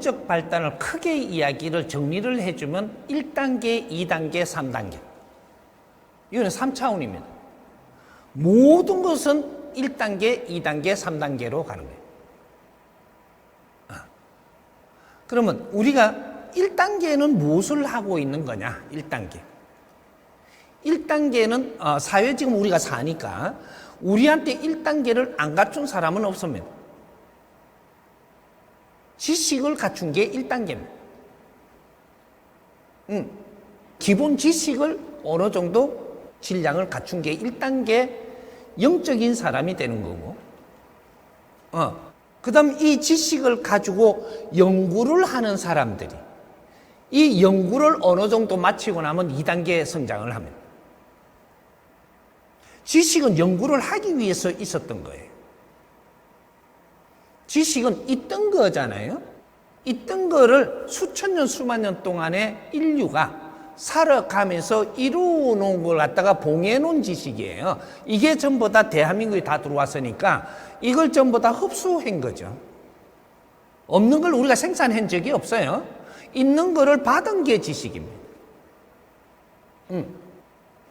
영적 발달을 크게 이야기를 정리를 해주면 1단계, 2단계, 3단계. 이거는 3차원입니다. 모든 것은 1단계, 2단계, 3단계로 가는 거예요. 그러면 우리가 1단계는 무엇을 하고 있는 거냐? 1단계. 1단계는 사회 지금 우리가 사니까 우리한테 1단계를 안 갖춘 사람은 없습니다. 지식을 갖춘 게 1단계입니다. 기본 지식을 어느 정도 질량을 갖춘 게 1단계 영적인 사람이 되는 거고, 그 다음 이 지식을 가지고 연구를 하는 사람들이 이 연구를 어느 정도 마치고 나면 2단계 성장을 합니다. 지식은 연구를 하기 위해서 있었던 거예요. 지식은 있던 거잖아요. 있던 거를 수천 년, 수만 년 동안에 인류가 살아가면서 이루어놓은 걸 갖다가 봉해놓은 지식이에요. 이게 전부 다 대한민국에 다 들어왔으니까 이걸 전부 다 흡수한 거죠. 없는 걸 우리가 생산한 적이 없어요. 있는 거를 받은 게 지식입니다.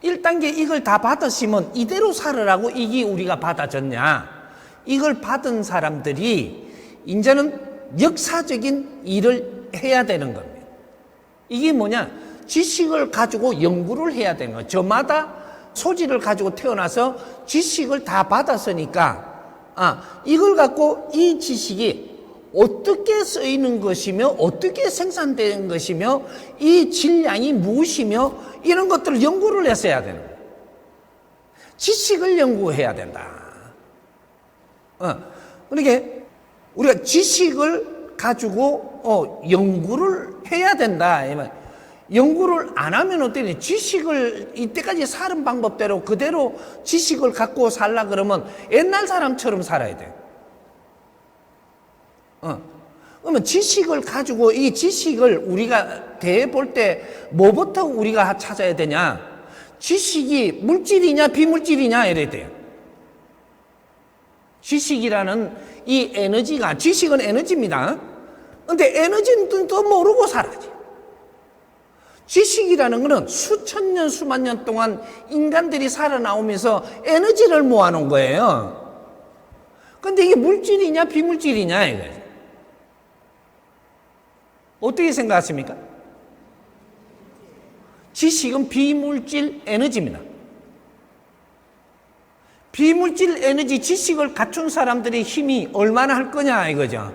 1단계 이걸 다 받으시면 이대로 살으라고 이게 우리가 받아졌냐? 이걸 받은 사람들이 이제는 역사적인 일을 해야 되는 겁니다. 이게 뭐냐? 지식을 가지고 연구를 해야 되는 거예요. 저마다 소질을 가지고 태어나서 지식을 다 받았으니까 이걸 갖고 이 지식이 어떻게 쓰이는 것이며 어떻게 생산되는 것이며 이 질량이 무엇이며 이런 것들을 연구를 했어야 되는 거예요. 지식을 연구해야 된다. 그러니까 우리가 지식을 가지고 연구를 해야 된다. 연구를 안 하면 어떠니? 지식을 이때까지 사는 방법대로 그대로 지식을 갖고 살라 그러면 옛날 사람처럼 살아야 돼요. 그러면 지식을 가지고 이 지식을 우리가 대볼 때 뭐부터 우리가 찾아야 되냐? 지식이 물질이냐 비물질이냐 이래야 돼요. 지식이라는 이 에너지가, 지식은 에너지입니다. 근데 에너지는 또 모르고 살아야지. 지식이라는 것은 수천 년, 수만 년 동안 인간들이 살아나오면서 에너지를 모아놓은 거예요. 근데 이게 물질이냐 비물질이냐 이거예요. 어떻게 생각하십니까? 지식은 비물질 에너지입니다. 비물질 에너지 지식을 갖춘 사람들의 힘이 얼마나 할 거냐 이거죠.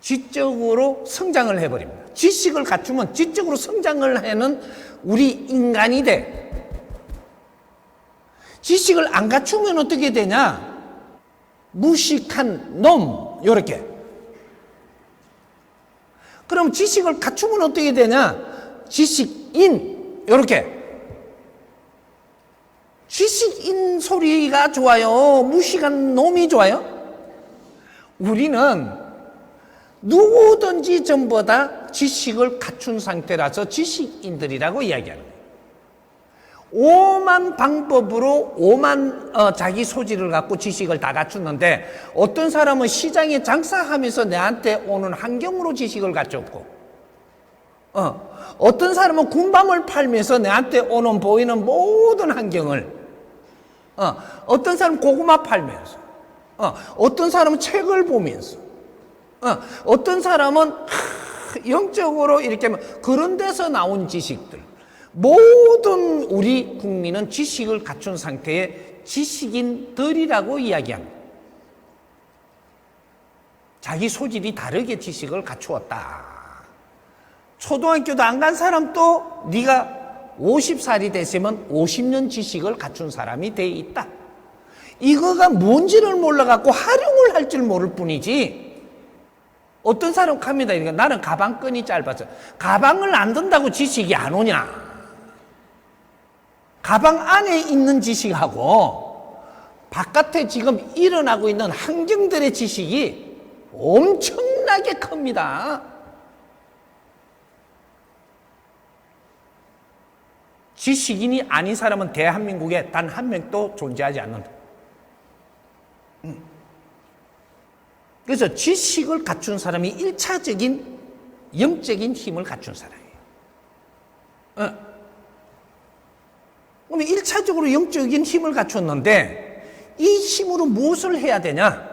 지적으로 성장을 해버립니다. 지식을 갖추면 지적으로 성장을 하는 우리 인간이 돼. 지식을 안 갖추면 어떻게 되냐? 무식한 놈 요렇게. 그럼 지식을 갖추면 어떻게 되냐? 지식인 요렇게. 지식인 소리가 좋아요? 무식한 놈이 좋아요? 우리는 누구든지 전부 다 지식을 갖춘 상태라서 지식인들이라고 이야기하는 거예요. 오만 방법으로 오만 자기 소질을 갖고 지식을 다 갖췄는데 어떤 사람은 시장에 장사하면서 내한테 오는 환경으로 지식을 갖췄고 어떤 사람은 군밤을 팔면서 내한테 오는 보이는 모든 환경을 어떤 사람은 고구마 팔면서 어떤 사람은 책을 보면서 어떤 사람은 영적으로 이렇게 그런 데서 나온 지식들 모든 우리 국민은 지식을 갖춘 상태의 지식인들이라고 이야기합니다. 자기 소질이 다르게 지식을 갖추었다. 초등학교도 안 간 사람도 네가 50살이 됐으면 50년 지식을 갖춘 사람이 돼 있다. 이거가 뭔지를 몰라갖고 활용을 할 줄 모를 뿐이지. 어떤 사람 갑니다. 그러니까 나는 가방끈이 짧아서. 가방을 안 든다고 지식이 안 오냐? 가방 안에 있는 지식하고 바깥에 지금 일어나고 있는 환경들의 지식이 엄청나게 큽니다. 지식인이 아닌 사람은 대한민국에 단 한 명도 존재하지 않는다. 그래서 지식을 갖춘 사람이 일차적인 영적인 힘을 갖춘 사람이에요. 그러면 일차적으로 영적인 힘을 갖췄는데 이 힘으로 무엇을 해야 되냐?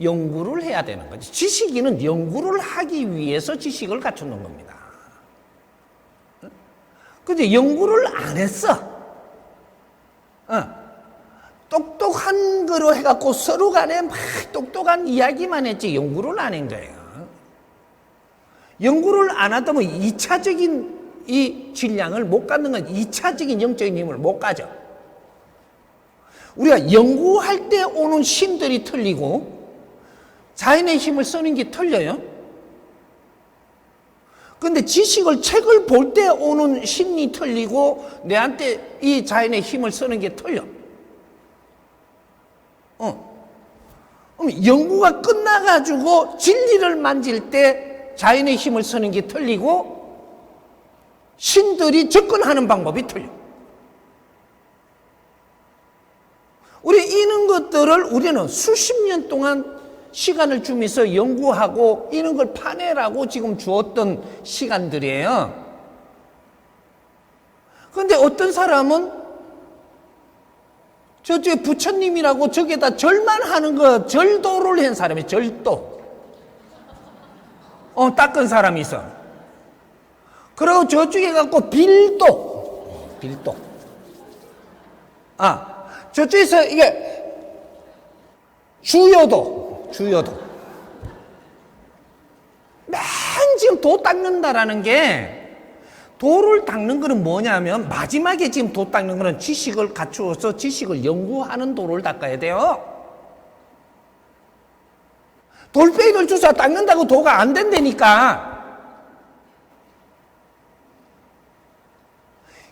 연구를 해야 되는 거지. 지식인은 연구를 하기 위해서 지식을 갖추는 겁니다. 근데 연구를 안 했어. 똑똑한 거로 해갖고 서로 간에 막 똑똑한 이야기만 했지 연구를 안 한 거예요. 연구를 안 하다면 2차적인 이 질량을 못 갖는 건 2차적인 영적인 힘을 못 가져. 우리가 연구할 때 오는 힘들이 틀리고 자연의 힘을 쓰는 게 틀려요. 근데 지식을 책을 볼 때 오는 힘이 틀리고 내한테 이 자연의 힘을 쓰는 게 틀려. 그럼 연구가 끝나가지고 진리를 만질 때 자연의 힘을 쓰는 게 틀리고 신들이 접근하는 방법이 틀려. 우리 이런 것들을 우리는 수십 년 동안 시간을 주면서 연구하고 이런 걸 파내라고 지금 주었던 시간들이에요. 그런데 어떤 사람은 저쪽에 부처님이라고 저기에다 절만 하는 거, 절도를 한 사람이 절도. 닦은 사람이 있어. 그리고 저쪽에 갖고 빌도. 저쪽에서 이게 주여도. 맨 지금 도 닦는다라는 게, 도를 닦는 거는 뭐냐면 마지막에 지금 도 닦는 거는 지식을 갖추어서 지식을 연구하는 도를 닦아야 돼요. 돌빼기를 주워 닦는다고 도가 안 된다니까.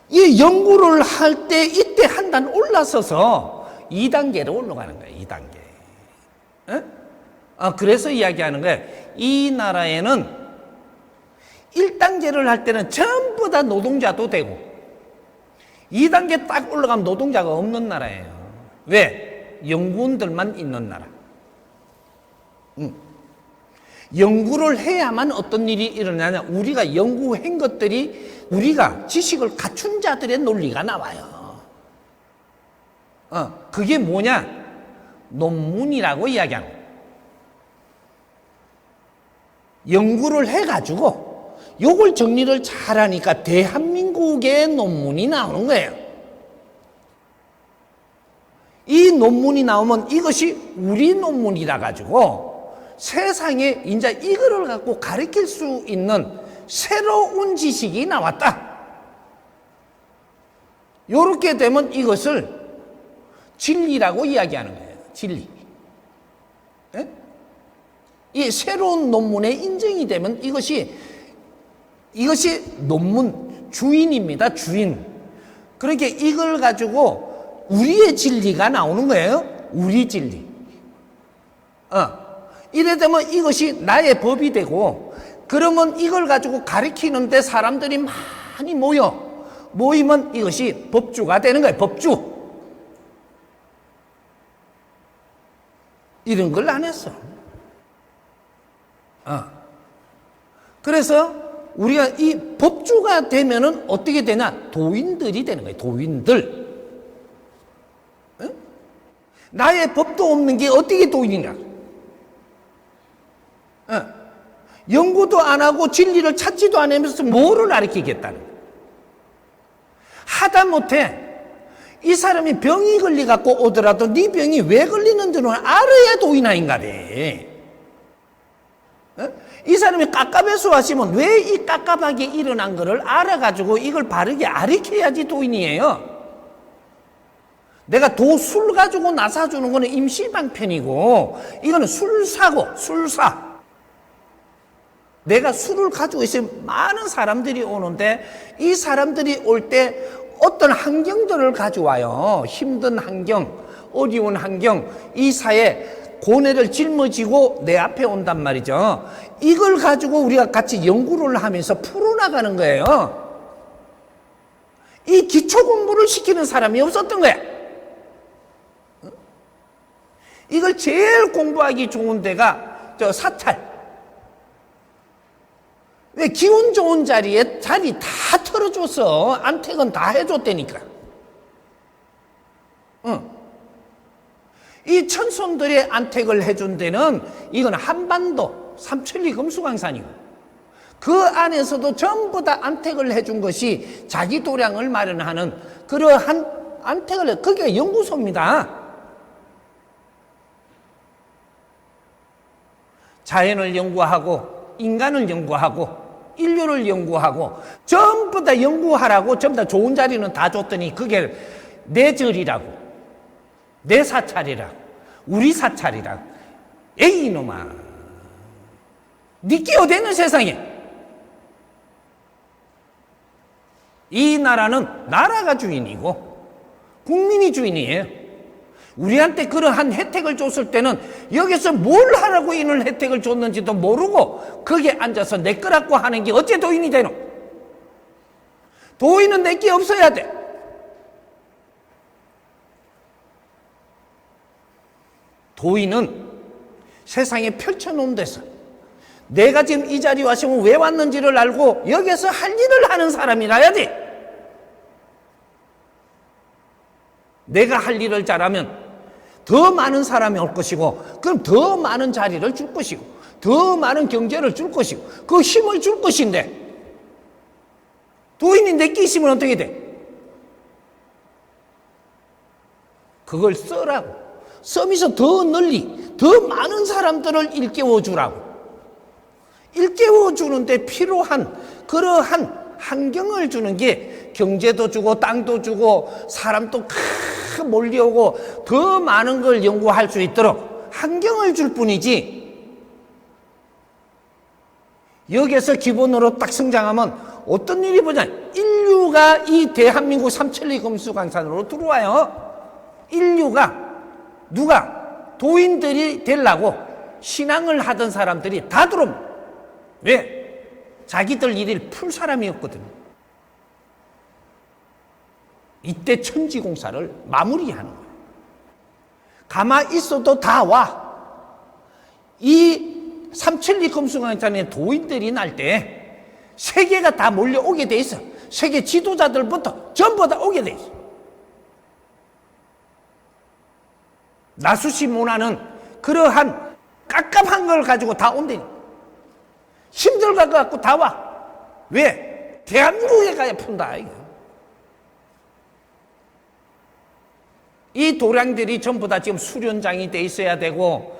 이 연구를 할 때 이때 한 단 올라서서 2단계로 올라가는 거예요. 2단계. 그래서 이야기하는 거예요. 이 나라에는 1단계를 할 때는 전부 다 노동자도 되고 2단계 딱 올라가면 노동자가 없는 나라예요. 왜? 연구원들만 있는 나라. 연구를 해야만 어떤 일이 일어나냐? 우리가 연구한 것들이 우리가 지식을 갖춘 자들의 논리가 나와요. 그게 뭐냐? 논문이라고 이야기하는 거예요. 연구를 해가지고 요걸 정리를 잘하니까 대한민국의 논문이 나오는 거예요. 이 논문이 나오면 이것이 우리 논문이라 가지고 세상에 이제 이거를 갖고 가르칠 수 있는 새로운 지식이 나왔다. 요렇게 되면 이것을 진리라고 이야기하는 거예요. 진리. 예? 이 새로운 논문에 인정이 되면 이것이 논문 주인입니다. 주인. 그러니까 이걸 가지고 우리의 진리가 나오는 거예요. 우리 진리. 이래 되면 이것이 나의 법이 되고, 그러면 이걸 가지고 가르치는데 사람들이 많이 모이면 이것이 법주가 되는 거예요. 법주. 이런 걸 안 했어. 그래서 우리가 이 법주가 되면은 어떻게 되냐? 도인들이 되는 거예요. 도인들. 나의 법도 없는 게 어떻게 도인이냐? 연구도 안 하고 진리를 찾지도 않으면서 뭐를 가르치겠다는 거예요. 하다못해 이 사람이 병이 걸려갖고 오더라도 네 병이 왜 걸리는지는 알아야 도인 아닌가 돼. 이 사람이 깝깝해서 하시면 왜 이 깝깝하게 일어난 거를 알아가지고 이걸 바르게 가르쳐야지 도인이에요. 내가 술 가지고 나사주는 거는 임시방편이고 이거는 술사. 내가 술을 가지고 있으면 많은 사람들이 오는데 이 사람들이 올 때 어떤 환경들을 가져와요. 힘든 환경, 어려운 환경, 이 사회 고뇌를 짊어지고 내 앞에 온단 말이죠. 이걸 가지고 우리가 같이 연구를 하면서 풀어나가는 거예요. 이 기초 공부를 시키는 사람이 없었던 거야. 이걸 제일 공부하기 좋은 데가 저 사찰. 왜 기운 좋은 자리에 자리 다 털어줘서 안택은 다 해줬다니까. 이 천손들의 안택을 해준 데는 이건 한반도 삼천리 금수강산이고 그 안에서도 전부 다 안택을 해준 것이 자기 도량을 마련하는 그러한 안택을 그게 연구소입니다. 자연을 연구하고 인간을 연구하고 인류를 연구하고 전부 다 연구하라고 전부 다 좋은 자리는 다 줬더니 그게 내 절이라고 내 사찰이라고 우리 사찰이라고. 에이 이놈아, 니끼 어디 있는 세상에. 이 나라는 나라가 주인이고 국민이 주인이에요. 우리한테 그러한 혜택을 줬을 때는 여기서 뭘 하라고 이런 혜택을 줬는지도 모르고 거기에 앉아서 내 거라고 하는 게 어째 도인이 되노? 도인은 내게 없어야 돼. 도인은 세상에 펼쳐놓은 데서 내가 지금 이 자리에 왔으면 왜 왔는지를 알고 여기서 할 일을 하는 사람이라야 돼. 내가 할 일을 잘하면 더 많은 사람이 올 것이고 그럼 더 많은 자리를 줄 것이고 더 많은 경제를 줄 것이고 그 힘을 줄 것인데 도인이 내게 있으면 어떻게 돼? 그걸 써라고. 써면서 더 널리 더 많은 사람들을 일깨워 주라고. 일깨워 주는데 필요한 그러한 환경을 주는 게 경제도 주고 땅도 주고 사람도 몰려오고 더 많은 걸 연구할 수 있도록 환경을 줄 뿐이지, 여기에서 기본으로 딱 성장하면 어떤 일이 보냐, 인류가 이 대한민국 삼천리 금수강산으로 들어와요. 인류가 누가 도인들이 되려고 신앙을 하던 사람들이 다 들어옵니다. 왜? 자기들 일을 풀 사람이 없거든요. 이때 천지공사를 마무리하는 거예요. 가만히 있어도 다 와. 이 삼천리 금수강산에 도인들이 날 때 세계가 다 몰려오게 돼 있어. 세계 지도자들부터 전부 다 오게 돼 있어. 나수시 문화는 그러한 깝깝한 걸 가지고 다 온다니. 힘들어 갖고 다 와. 왜? 대한민국에 가야 푼다. 이 도량들이 전부 다 지금 수련장이 돼 있어야 되고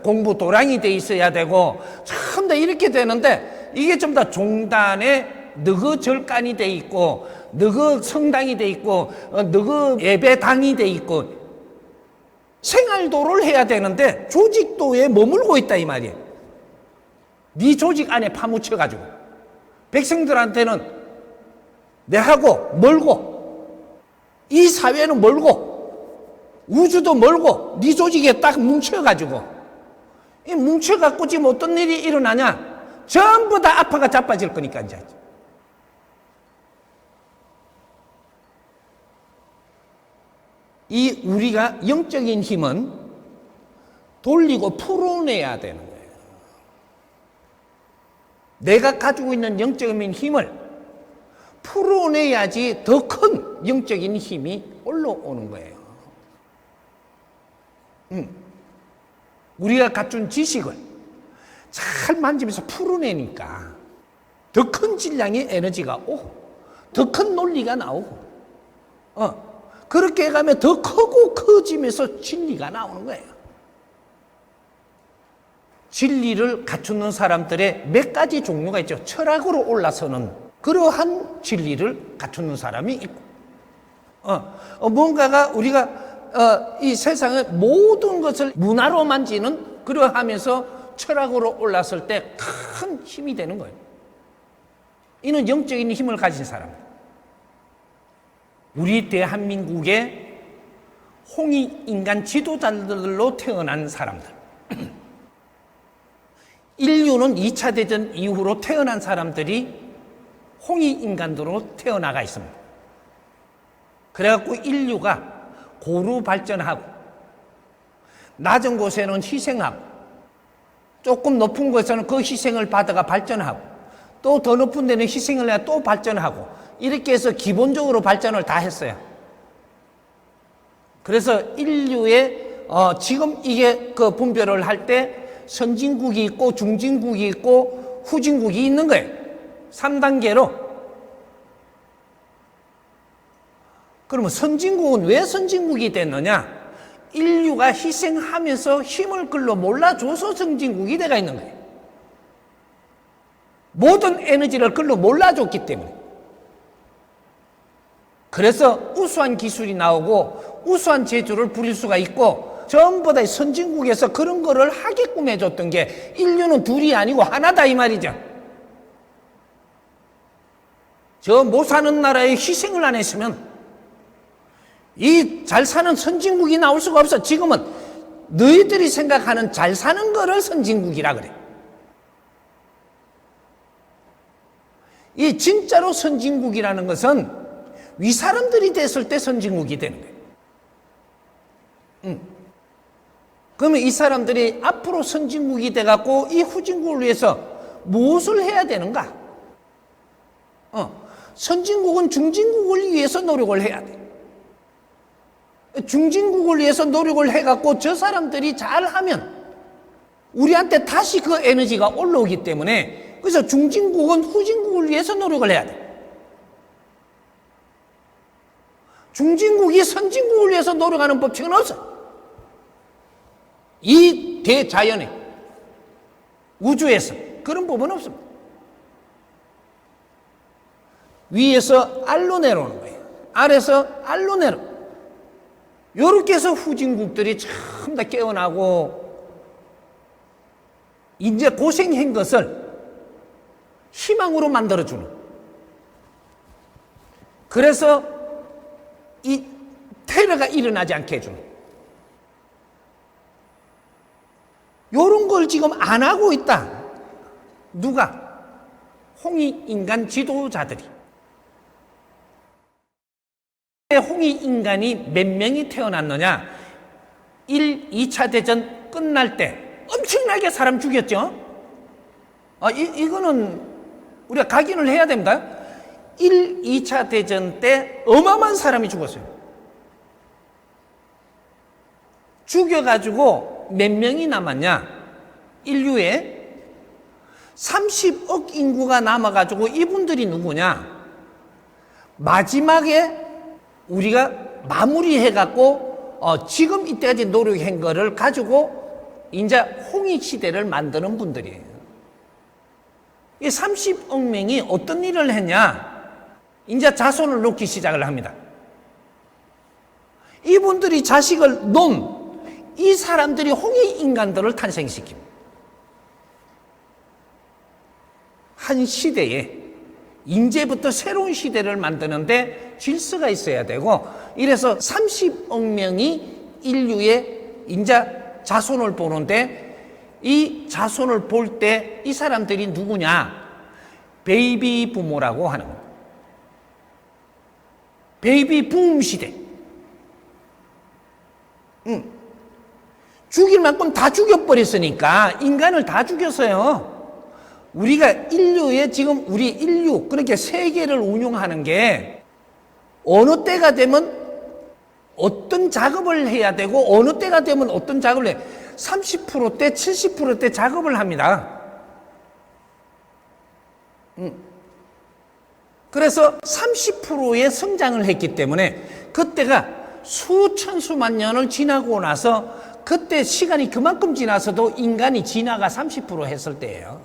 공부 도량이 돼 있어야 되고 전부 다 이렇게 되는데 이게 전부 다 종단에 너그 절간이 돼 있고 너그 성당이 돼 있고 너그 예배당이 돼 있고 생활도를 해야 되는데 조직도에 머물고 있다 이 말이에요. 네 조직 안에 파묻혀가지고 백성들한테는 내하고 멀고 이 사회는 멀고 우주도 멀고 네 조직에 딱 뭉쳐가지고 이 뭉쳐갖고 지금 어떤 일이 일어나냐, 전부 다 아파가 자빠질 거니까 이제. 이 우리가 영적인 힘은 돌리고 풀어내야 되는 거예요. 내가 가지고 있는 영적인 힘을 풀어내야지 더 큰 영적인 힘이 올라오는 거예요. 우리가 갖춘 지식을 잘 만지면서 풀어내니까 더 큰 질량의 에너지가 오고 더 큰 논리가 나오고 그렇게 해가면 더 크고 커지면서 진리가 나오는 거예요. 진리를 갖추는 사람들의 몇 가지 종류가 있죠. 철학으로 올라서는 그러한 진리를 갖추는 사람이 있고 뭔가가 우리가 이 세상의 모든 것을 문화로 만지는 그러하면서 철학으로 올랐을 때 큰 힘이 되는 거예요. 이는 영적인 힘을 가진 사람. 우리 대한민국의 홍익인간 지도자들로 태어난 사람들. 인류는 2차 대전 이후로 태어난 사람들이 홍익인간으로 태어나가 있습니다. 그래갖고 인류가 고루 발전하고 낮은 곳에는 희생하고, 조금 높은 곳에는 그 희생을 받아가 발전하고, 또 더 높은 데는 희생을 해야 또 발전하고, 이렇게 해서 기본적으로 발전을 다 했어요. 그래서 인류의 지금 이게 그 분별을 할 때 선진국이 있고 중진국이 있고 후진국이 있는 거예요. 3단계로. 그러면 선진국은 왜 선진국이 됐느냐? 인류가 희생하면서 힘을 끌어 몰라줘서 선진국이 돼가 있는 거예요. 모든 에너지를 끌어 몰라줬기 때문에. 그래서 우수한 기술이 나오고 우수한 재주를 부릴 수가 있고, 전부 다 선진국에서 그런 거를 하게끔 해줬던 게, 인류는 둘이 아니고 하나다 이 말이죠. 저 못 사는 나라에 희생을 안 했으면 이 잘 사는 선진국이 나올 수가 없어. 지금은 너희들이 생각하는 잘 사는 거를 선진국이라 그래. 이 진짜로 선진국이라는 것은 위 사람들이 됐을 때 선진국이 되는 거예요. 그러면 이 사람들이 앞으로 선진국이 돼갖고 이 후진국을 위해서 무엇을 해야 되는가? 선진국은 중진국을 위해서 노력을 해야 돼. 중진국을 위해서 노력을 해갖고 저 사람들이 잘하면 우리한테 다시 그 에너지가 올라오기 때문에, 그래서 중진국은 후진국을 위해서 노력을 해야 돼. 중진국이 선진국을 위해서 노력하는 법칙은 없어. 이 대자연에, 우주에서 그런 법은 없습니다. 위에서 알로 내려오는 거예요. 아래서 알로 내려오는 거예요. 요렇게 해서 후진국들이 전부 다 깨어나고, 이제 고생한 것을 희망으로 만들어주는. 그래서 이 테러가 일어나지 않게 해주는. 요런 걸 지금 안 하고 있다. 누가? 홍익인간 지도자들이. 홍익인간이 몇 명이 태어났느냐? 1, 2차 대전 끝날 때 엄청나게 사람 죽였죠? 이거는 우리가 각인을 해야 됩니다. 1, 2차 대전 때 어마어마한 사람이 죽었어요. 죽여가지고 몇 명이 남았냐? 인류에 30억 인구가 남아가지고 이분들이 누구냐? 마지막에 우리가 마무리해갖고 지금 이때까지 노력한 거를 가지고 이제 홍익시대를 만드는 분들이에요. 이 30억 명이 어떤 일을 했냐? 이제 자손을 놓기 시작을 합니다. 이분들이 자식을 놓은 이 사람들이 홍익인간들을 탄생시킵니다. 한 시대에 이제부터 새로운 시대를 만드는데 질서가 있어야 되고, 이래서 30억 명이 인류의 인자 자손을 보는데, 이 자손을 볼 때 이 사람들이 누구냐? 베이비 부모라고 하는 거예요. 베이비 붐 시대. 죽일 만큼 다 죽여버렸으니까, 인간을 다 죽였어요. 우리가 인류에 지금 우리 인류, 그렇게 세계를 운용하는 게 어느 때가 되면 어떤 작업을 해야 되고 어느 때가 되면 어떤 작업을 해. 30%대, 70%대 작업을 합니다. 그래서 30%의 성장을 했기 때문에 그때가 수천 수만 년을 지나고 나서, 그때 시간이 그만큼 지나서도 인간이 진화가 30% 했을 때예요.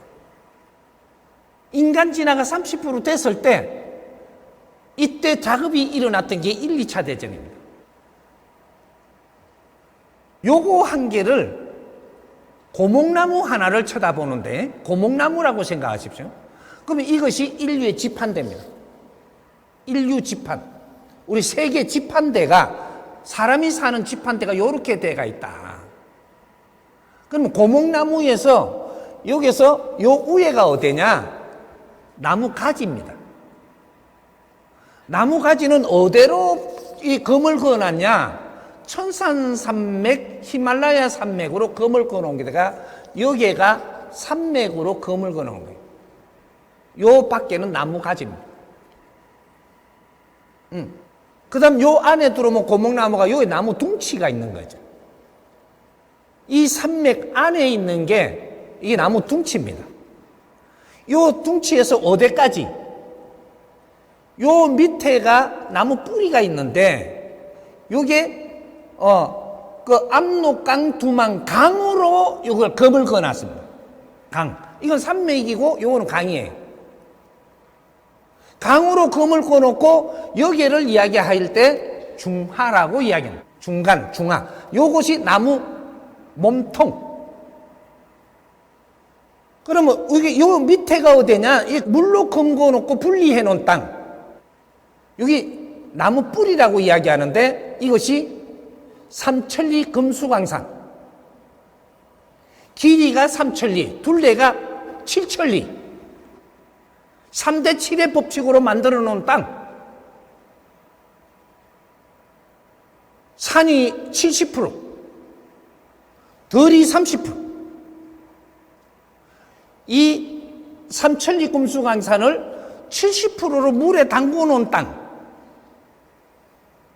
인간 진화가 30% 됐을 때, 이때 작업이 일어났던 게 1, 2차 대전입니다. 요거 한 개를, 고목나무 하나를 쳐다보는데, 고목나무라고 생각하십시오. 그러면 이것이 인류의 지판대입니다. 인류 지판. 우리 세계 지판대가, 사람이 사는 지판대가 요렇게 돼가 있다. 그러면 고목나무에서, 여기서 요 위에가 어디냐? 나무 가지입니다. 나무 가지는 어디로 이 검을 그어놨냐? 천산 산맥, 히말라야 산맥으로 검을 꺼놓은 게다가 여기가 산맥으로 검을 꺼놓은 거예요. 요 밖에는 나무 가지입니다. 그 다음 요 안에 들어오면 고목나무가 여기 나무 둥치가 있는 거죠. 이 산맥 안에 있는 게 이게 나무 둥치입니다. 요 둥치에서 어디까지? 요 밑에가 나무 뿌리가 있는데 요게 그 압록강 두만 강으로 이걸 검을 그어놨습니다. 강. 이건 산맥이고 요거는 강이에요. 강으로 검을 그어놓고 여기를 이야기할 때 중하라고 이야기합니다. 중간, 중하. 요것이 나무 몸통. 그러면 이게 요 밑에가 어디냐? 이 물로 검거 놓고 분리해 놓은 땅. 여기 나무 뿌리라고 이야기하는데 이것이 삼천리 금수광산. 길이가 3천리, 둘레가 7천리. 3대 7의 법칙으로 만들어 놓은 땅. 산이 70%, 덜이 30%. 이 삼천리 금수광산을 70%로 물에 담궈 놓은 땅.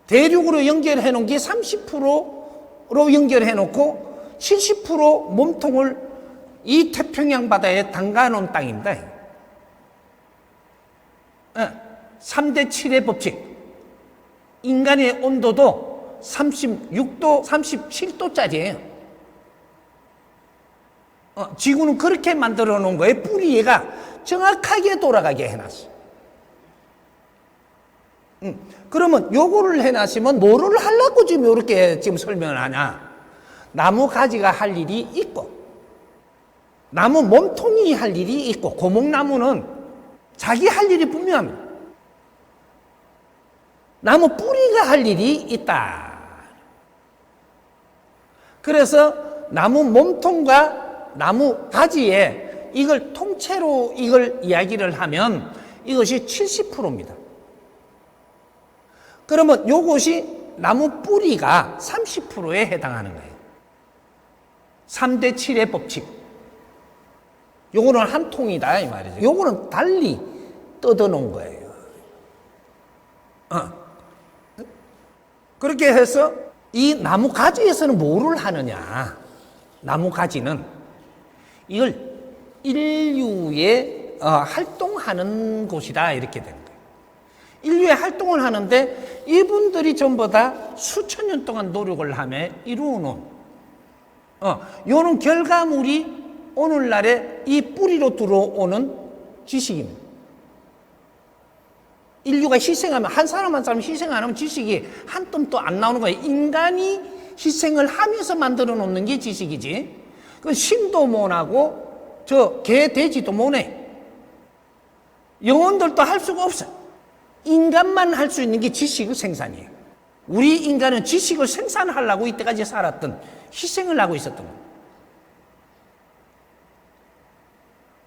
대륙으로 연결해 놓은 게 30%로 연결해 놓고 70% 몸통을 이 태평양 바다에 담가 놓은 땅입니다. 3대 7의 법칙. 인간의 온도도 36도, 37도짜리예요. 지구는 그렇게 만들어 놓은 거예요. 뿌리가 정확하게 돌아가게 해놨어요. 그러면 요거를 해놨으면 뭐를 하려고 지금 이렇게 지금 설명을 하냐? 나무 가지가 할 일이 있고, 나무 몸통이 할 일이 있고, 고목나무는 자기 할 일이 분명합니다. 나무 뿌리가 할 일이 있다. 그래서 나무 몸통과 나무 가지에 이걸 통째로 이걸 이야기를 하면 이것이 70%입니다. 그러면 요것이 나무 뿌리가 30%에 해당하는 거예요. 3대 7의 법칙. 요거는 한 통이다 이 말이죠. 요거는 달리 뜯어놓은 거예요. 그렇게 해서 이 나무 가지에서는 뭐를 하느냐? 나무 가지는 이걸 인류의 활동하는 곳이다 이렇게 된 거예요. 인류의 활동을 하는데 이분들이 전부 다 수천 년 동안 노력을 하며 이루어놓은 요는 결과물이 오늘날에 이 뿌리로 들어오는 지식입니다. 인류가 희생하면 한 사람 한 사람 희생 안 하면 지식이 한 뼘도 안 나오는 거예요. 인간이 희생을 하면서 만들어 놓는 게 지식이지. 그 신도 못하고 저 개 돼지도 못해. 영혼들도 할 수가 없어. 인간만 할 수 있는 게 지식의 생산이에요. 우리 인간은 지식을 생산하려고 이때까지 살았던, 희생을 하고 있었던 거예요.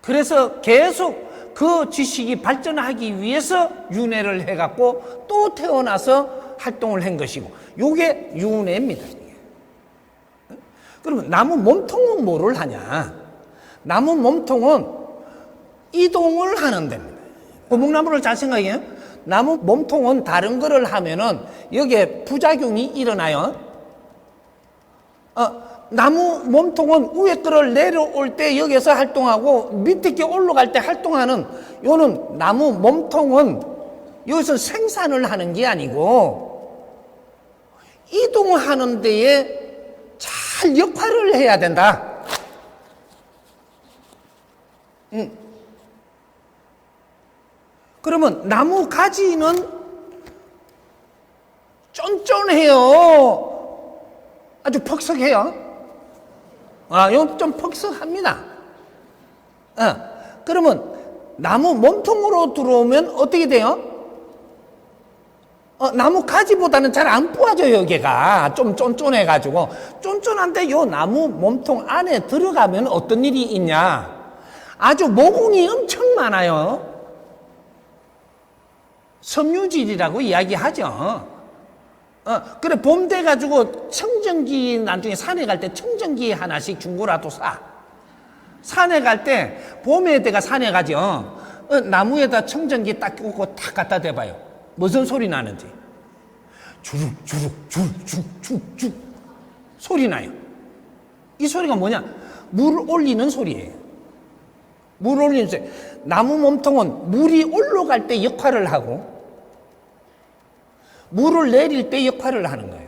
그래서 계속 그 지식이 발전하기 위해서 윤회를 해갖고 또 태어나서 활동을 한 것이고, 요게 윤회입니다. 그러면 나무 몸통은 뭐를 하냐? 나무 몸통은 이동을 하는 데입니다. 고목나무를 잘 생각해요. 나무 몸통은 다른 거를 하면은 여기에 부작용이 일어나요. 나무 몸통은 위에 거를 내려올 때 여기서 활동하고 밑에 게 올라갈 때 활동하는 요는 나무 몸통은 여기서 생산을 하는 게 아니고 이동하는 데에 잘 역할을 해야 된다. 그러면 나무 가지는 쫀쫀해요. 아주 퍽석해요. 이건 좀 퍽석합니다. 그러면 나무 몸통으로 들어오면 어떻게 돼요? 나무 가지보다는 잘 안 부어져요, 여기가. 좀 쫀쫀해가지고. 쫀쫀한데 요 나무 몸통 안에 들어가면 어떤 일이 있냐? 아주 모공이 엄청 많아요. 섬유질이라고 이야기하죠. 그래, 봄 돼가지고 청정기 나중에 산에 갈 때 청정기 하나씩 중고라도 사. 산에 갈 때, 봄에 내가 산에 가죠. 나무에다 청정기 딱 꽂고 탁 갖다 대봐요. 무슨 소리 나는지. 주룩, 주룩, 주룩 소리 나요. 이 소리가 뭐냐? 물 올리는 소리예요. 물 올리는 소리. 나무 몸통은 물이 올라갈 때 역할을 하고, 물을 내릴 때 역할을 하는 거예요.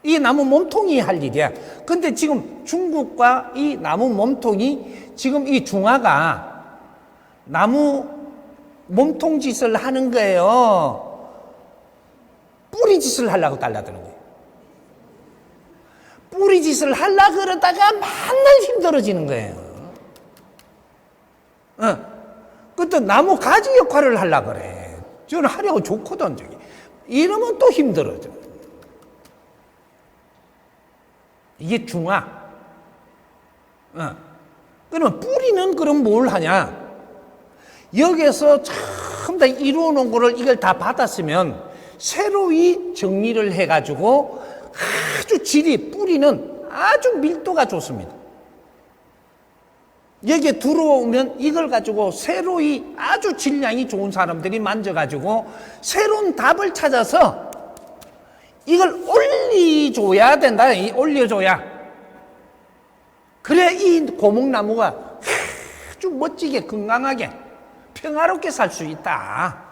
이 나무 몸통이 할 일이야. 근데 지금 중국과 이 나무 몸통이 지금 이 중화가 나무 몸통 짓을 하는 거예요. 뿌리 짓을 하려고 달라드는 거예요. 뿌리 짓을 하려고 그러다가 맨날 힘들어지는 거예요. 그것도 나무 가지 역할을 하려고 그래. 저는 하려고 좋거든, 저기. 이러면 또 힘들어져. 이게 중화. 그러면 뿌리는 그럼 뭘 하냐? 여기서 전부 다 이루어 놓은 거를 이걸 다 받았으면 새로이 정리를 해가지고 아주 질이, 뿌리는 아주 밀도가 좋습니다. 여기에 들어오면 이걸 가지고 새로이 아주 질량이 좋은 사람들이 만져가지고 새로운 답을 찾아서 이걸 올려줘야 된다. 올려줘야. 그래야 이 고목나무가 아주 멋지게 건강하게 평화롭게 살 수 있다.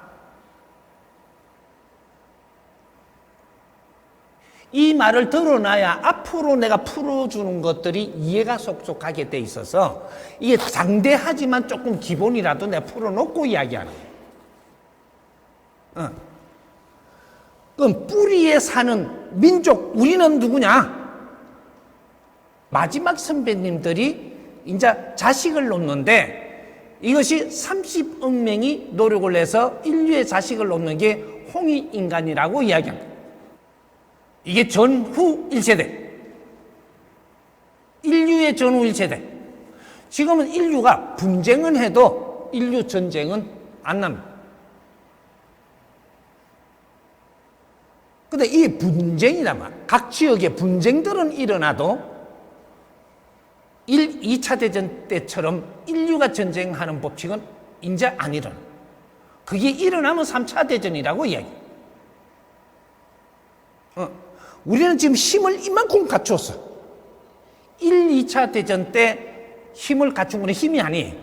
이 말을 들어놔야 앞으로 내가 풀어주는 것들이 이해가 쏙쏙하게 돼 있어서 이게 장대하지만 조금 기본이라도 내가 풀어놓고 이야기하는 거예요. 그럼 뿌리에 사는 민족, 우리는 누구냐? 마지막 선배님들이 이제 자식을 놓는데 이것이 30억 명이 노력을 해서 인류의 자식을 놓는 게 홍익인간이라고 이야기합니다. 이게 전후 1세대. 인류의 전후 1세대. 지금은 인류가 분쟁은 해도 인류 전쟁은 안 납니다. 근데 이 분쟁이란 각 지역의 분쟁들은 일어나도 2차 대전 때처럼 인류가 전쟁하는 법칙은 이제 안 일어나. 그게 일어나면 3차 대전이라고 이야기해요. 우리는 지금 힘을 이만큼 갖추었어. 1, 2차 대전 때 힘을 갖춘 건 힘이 아니에요.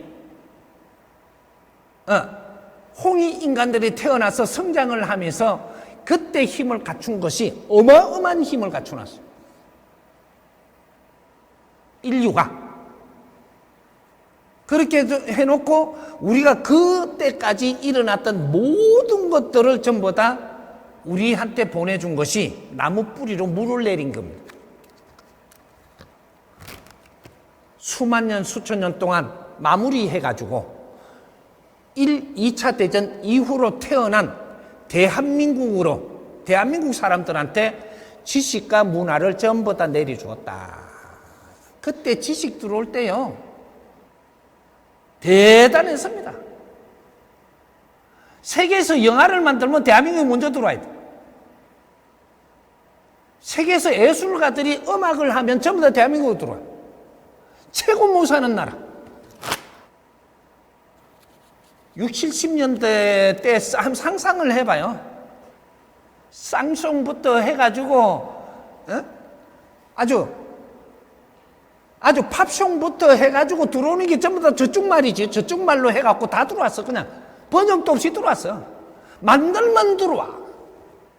홍익 인간들이 태어나서 성장을 하면서 그때 힘을 갖춘 것이 어마어마한 힘을 갖춰놨어요. 인류가. 그렇게 해놓고 우리가 그때까지 일어났던 모든 것들을 전부 다 우리한테 보내준 것이 나무 뿌리로 물을 내린 겁니다. 수만 년, 수천 년 동안 마무리해가지고 1, 2차 대전 이후로 태어난 대한민국 사람들한테 지식과 문화를 전부 다 내려주었다. 그때 지식 들어올 때요, 대단했습니다. 세계에서 영화를 만들면 대한민국이 먼저 들어와야 돼. 세계에서 예술가들이 음악을 하면 전부 다 대한민국으로 들어와요. 최고 못 사는 나라. 60, 70년대 때 상상을 해봐요. 쌍송부터 해가지고 아주 팝송부터 해가지고 들어오는 게 전부 다 저쪽 말이지. 저쪽 말로 해갖고 다 들어왔어. 그냥 번역도 없이 들어왔어. 만들만 들어와.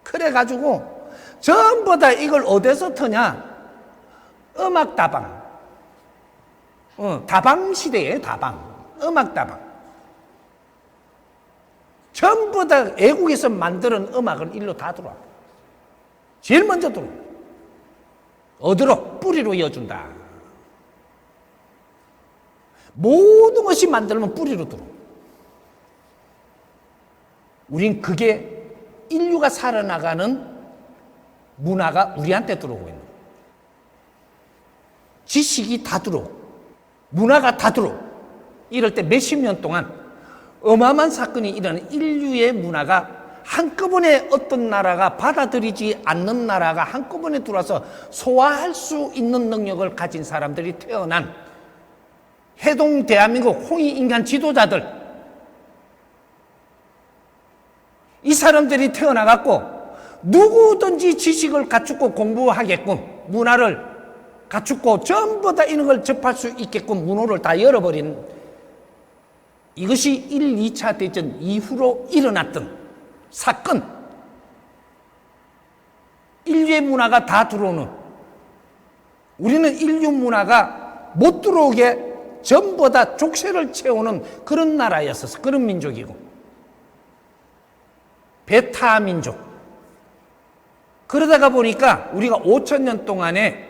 그래가지고 전부 다 이걸 어디서 터냐? 음악다방. 다방 시대예요. 다방. 음악다방. 전부 다 외국에서 만드는 음악을 일로 다 들어와. 제일 먼저 들어와. 어디로? 뿌리로 이어준다. 모든 것이 만들면 뿌리로 들어와. 우린 그게 인류가 살아나가는 문화가 우리한테 들어오고 있는 거예요. 지식이 다 들어오고 문화가 다 들어오고 이럴 때 몇십 년 동안 어마어마한 사건이 일어나는 인류의 문화가 한꺼번에 어떤 나라가 받아들이지 않는 나라가 한꺼번에 들어와서 소화할 수 있는 능력을 가진 사람들이 태어난 해동 대한민국 홍익인간 지도자들, 이 사람들이 태어나갖고 누구든지 지식을 갖추고 공부하게끔, 문화를 갖추고 전부 다 이런 걸 접할 수 있게끔 문호를 다 열어버린, 이것이 1, 2차 대전 이후로 일어났던 사건, 인류의 문화가 다 들어오는, 우리는 인류 문화가 못 들어오게 전부 다 족쇄를 채우는 그런 나라였었어. 그런 민족이고, 베타 민족. 그러다가 보니까 우리가 5,000년 동안에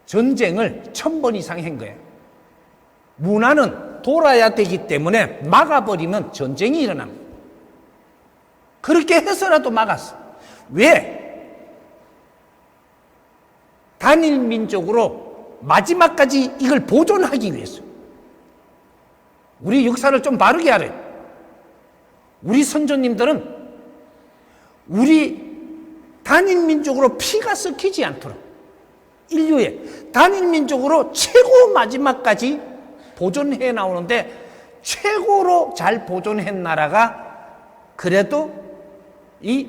전쟁을 1,000번 이상 한 거예요. 문화는 돌아야 되기 때문에 막아버리면 전쟁이 일어납니다. 그렇게 해서라도 막았어. 왜? 단일 민족으로 마지막까지 이걸 보존하기 위해서. 우리 역사를 좀 바르게 하래. 우리 선조님들은 우리 단일 민족으로 피가 섞이지 않도록, 인류의 단일 민족으로 최고 마지막까지 보존해 나오는데, 최고로 잘 보존한 나라가 그래도 이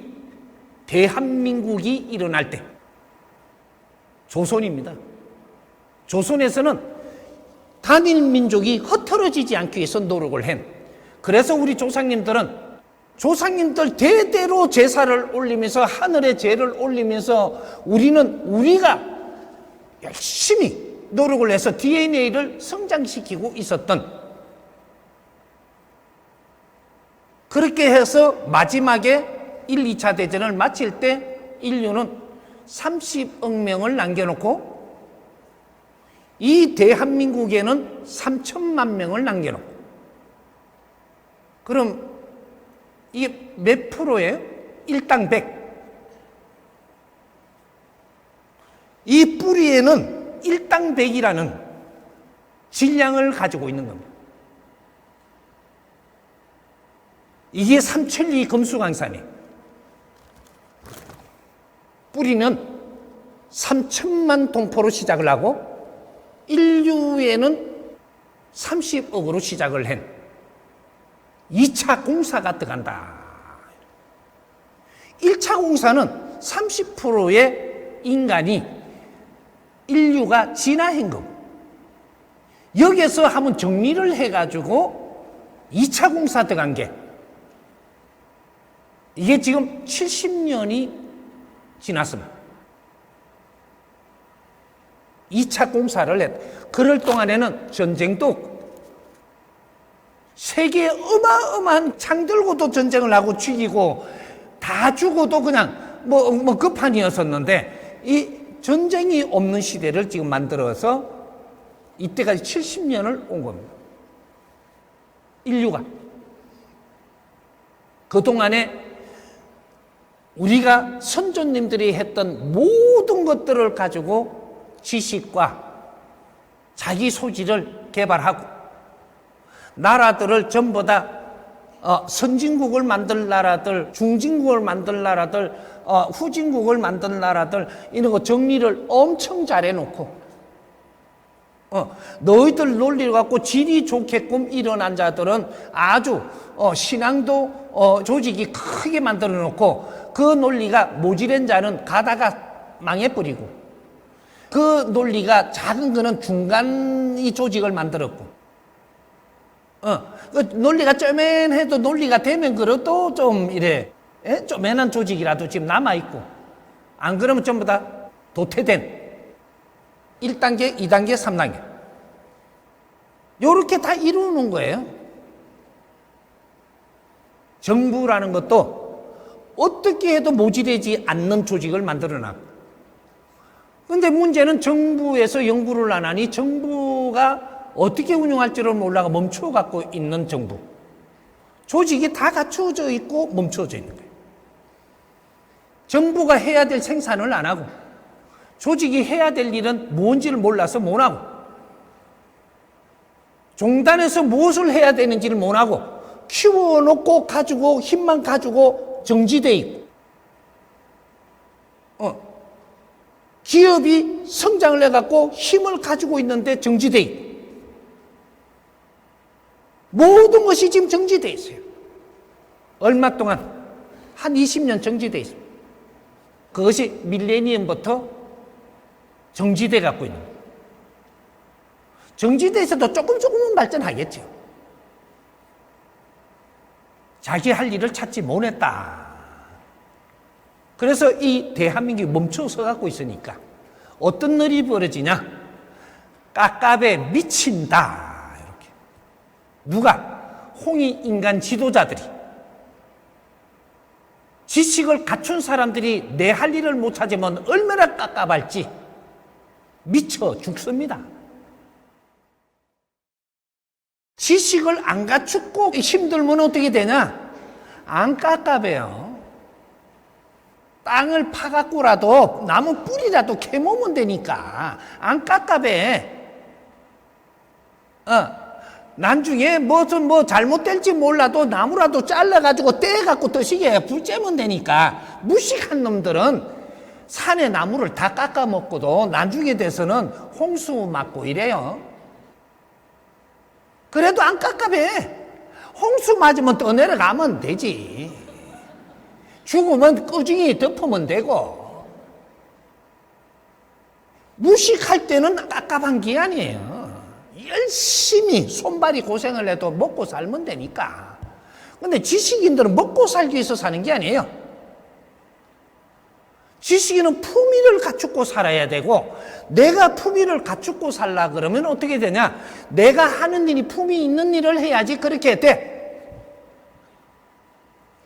대한민국이 일어날 때 조선입니다. 조선에서는 단일 민족이 흩어지지 않기 위해서 노력을 한, 그래서 우리 조상님들은 조상님들 대대로 제사를 올리면서 하늘에 제를 올리면서 우리가 열심히 노력을 해서 DNA를 성장시키고 있었던, 그렇게 해서 마지막에 1, 2차 대전을 마칠 때 인류는 30억 명을 남겨놓고 이 대한민국에는 3천만 명을 남겨놓고, 그럼 이게 몇 프로예요? 1당 100. 이 뿌리에는 1당 100이라는 질량을 가지고 있는 겁니다. 이게 삼천리 금수강산이에요. 뿌리는 3천만 동포로 시작을 하고 인류에는 30억으로 시작을 한 2차 공사가 들어간다. 1차 공사는 30%의 인간이, 인류가 진화한 거고, 여기에서 한번 정리를 해가지고 2차 공사 들어간 게, 이게 지금 70년이 지났습니다. 2차 공사를 했다. 그럴 동안에는 전쟁도 없고, 세계에 어마어마한 창 들고도 전쟁을 하고 죽이고 다 죽어도 그냥 뭐 끝판이었었는데, 이 전쟁이 없는 시대를 지금 만들어서 이때까지 70년을 온 겁니다. 인류가. 그동안에 우리가 선조님들이 했던 모든 것들을 가지고 지식과 자기 소질을 개발하고, 나라들을 전부 다 선진국을 만들 나라들, 중진국을 만들 나라들, 후진국을 만들 나라들, 이런 거 정리를 엄청 잘해놓고, 너희들 논리를 갖고 질이 좋게끔 일어난 자들은 아주 신앙도 조직이 크게 만들어 놓고, 그 논리가 모질한 자는 가다가 망해버리고, 그 논리가 작은 거는 중간 이 조직을 만들었고, 그 논리가 쪼맨해도 논리가 되면 그래도 좀 이래, 쪼맨한 조직이라도 지금 남아있고, 안 그러면 전부 다 도태된 1단계, 2단계, 3단계. 요렇게 다 이루는 거예요. 정부라는 것도 어떻게 해도 모질하지 않는 조직을 만들어 놨고, 근데 문제는 정부에서 연구를 안 하니 정부가 어떻게 운영할지를 몰라가 멈춰 갖고 있는 정부. 조직이 다 갖추어져 있고 멈춰져 있는 거예요. 정부가 해야 될 생산을 안 하고, 조직이 해야 될 일은 뭔지를 몰라서 못 하고, 종단에서 무엇을 해야 되는지를 못 하고, 키워놓고 가지고 힘만 가지고 정지돼 있고, 기업이 성장을 해갖고 힘을 가지고 있는데 정지돼 있고, 모든 것이 지금 정지돼 있어요. 얼마 동안? 한 20년 정지돼 있습니다. 그것이 밀레니엄부터 정지돼 갖고 있는 거예요. 정지돼서도 조금은 발전하겠죠. 자기 할 일을 찾지 못했다. 그래서 이 대한민국이 멈춰서 갖고 있으니까 어떤 일이 벌어지냐? 깝깝에 미친다. 이렇게. 누가? 홍익인간 지도자들이. 지식을 갖춘 사람들이 내 할 일을 못 찾으면 얼마나 깝깝할지 미쳐 죽습니다. 지식을 안 갖추고 힘들면 어떻게 되냐? 안 깝깝해요. 땅을 파갖고라도 나무 뿌리라도 캐먹으면 되니까 안 깝깝해. 나중에 무슨 잘못될지 몰라도 나무라도 잘라가지고 떼갖고 드시게 불 쬐면 되니까. 무식한 놈들은 산의 나무를 다 깎아먹고도 나중에 돼서는 홍수 맞고 이래요. 그래도 안 깝깝해. 홍수 맞으면 떠내려가면 되지. 죽으면 꾸준히 덮으면 되고. 무식할 때는 깝깝한 게 아니에요. 열심히 손발이 고생을 해도 먹고 살면 되니까. 근데 지식인들은 먹고 살기 위해서 사는 게 아니에요. 지식인은 품위를 갖추고 살아야 되고, 내가 품위를 갖추고 살라 그러면 어떻게 되냐? 내가 하는 일이 품위 있는 일을 해야지 그렇게 돼.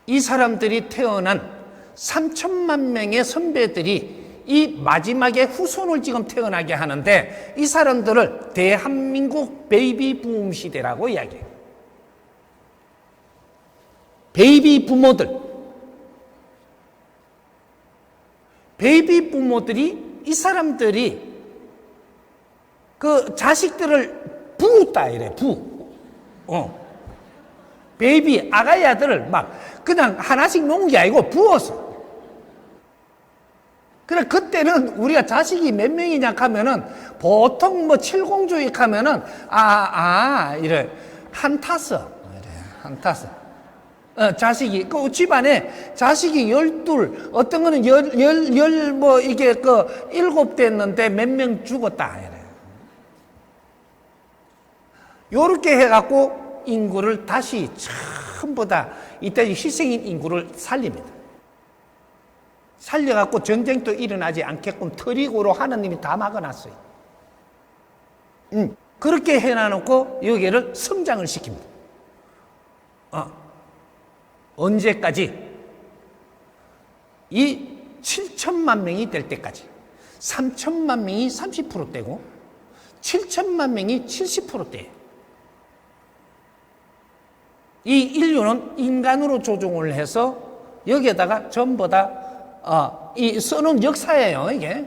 이 사람들이 태어난 3천만 명의 선배들이 이 마지막에 후손을 지금 태어나게 하는데, 이 사람들을 대한민국 베이비 붐 시대라고 이야기해요. 베이비 부모들이 이 사람들이 그 자식들을 부었다 이래. 베이비 아가이 아들을 막 그냥 하나씩 놓은 게 아니고 부었어. 그래, 그때는 우리가 자식이 몇 명이냐 하면은 보통 칠공주익 하면은 이래 한타서 자식이 그 집안에 자식이 12, 어떤 거는 이게 7 됐는데 몇 명 죽었다 이래. 요렇게 해갖고 인구를 다시 전부 다 이때 희생인 인구를 살립니다. 살려갖고 전쟁도 일어나지 않게끔 트릭으로 하나님이 다 막아놨어요. 그렇게 해놔놓고 여기를 성장을 시킵니다. 언제까지? 이 7천만 명이 될 때까지. 3천만 명이 30%대고 7천만 명이 70%대예요. 이 인류는 인간으로 조종을 해서 여기에다가 전부 다 이 써놓은 역사예요, 이게.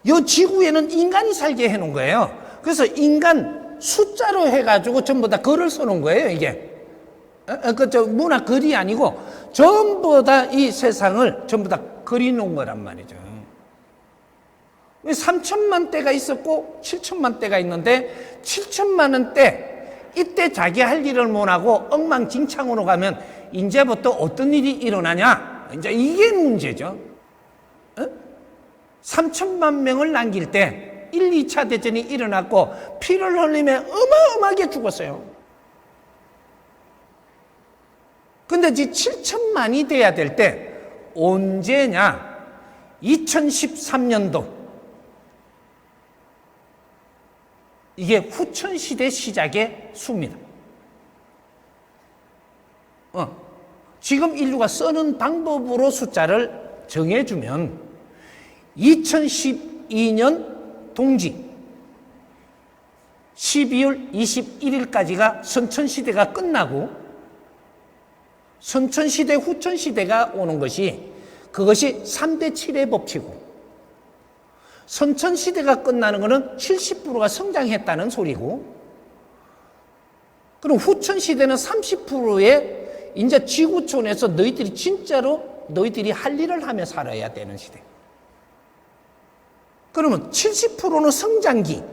이 지구에는 인간이 살게 해놓은 거예요. 그래서 인간 숫자로 해가지고 전부 다 글을 써놓은 거예요, 이게. 문화 글이 아니고 전부 다 이 세상을 전부 다 그려놓은 거란 말이죠. 3천만 대가 있었고 7천만 대가 있는데 7천만원 때 이때 자기 할 일을 못하고 엉망진창으로 가면 이제부터 어떤 일이 일어나냐? 이제 이게 문제죠. 3천만 명을 남길 때 1, 2차 대전이 일어났고 피를 흘리며 어마어마하게 죽었어요. 근데 이제 7천만이 돼야 될 때 언제냐? 2013년도. 이게 후천시대 시작의 수입니다. 지금 인류가 쓰는 방법으로 숫자를 정해주면 2012년 동지 12월 21일까지가 선천시대가 끝나고 선천시대, 후천시대가 오는 것이 그것이 3대 7의 법칙이고 선천시대가 끝나는 것은 70%가 성장했다는 소리고 그럼 후천 시대는 30%의 이제 지구촌에서 너희들이 진짜로 너희들이 할 일을 하며 살아야 되는 시대. 그러면 70%는 성장기,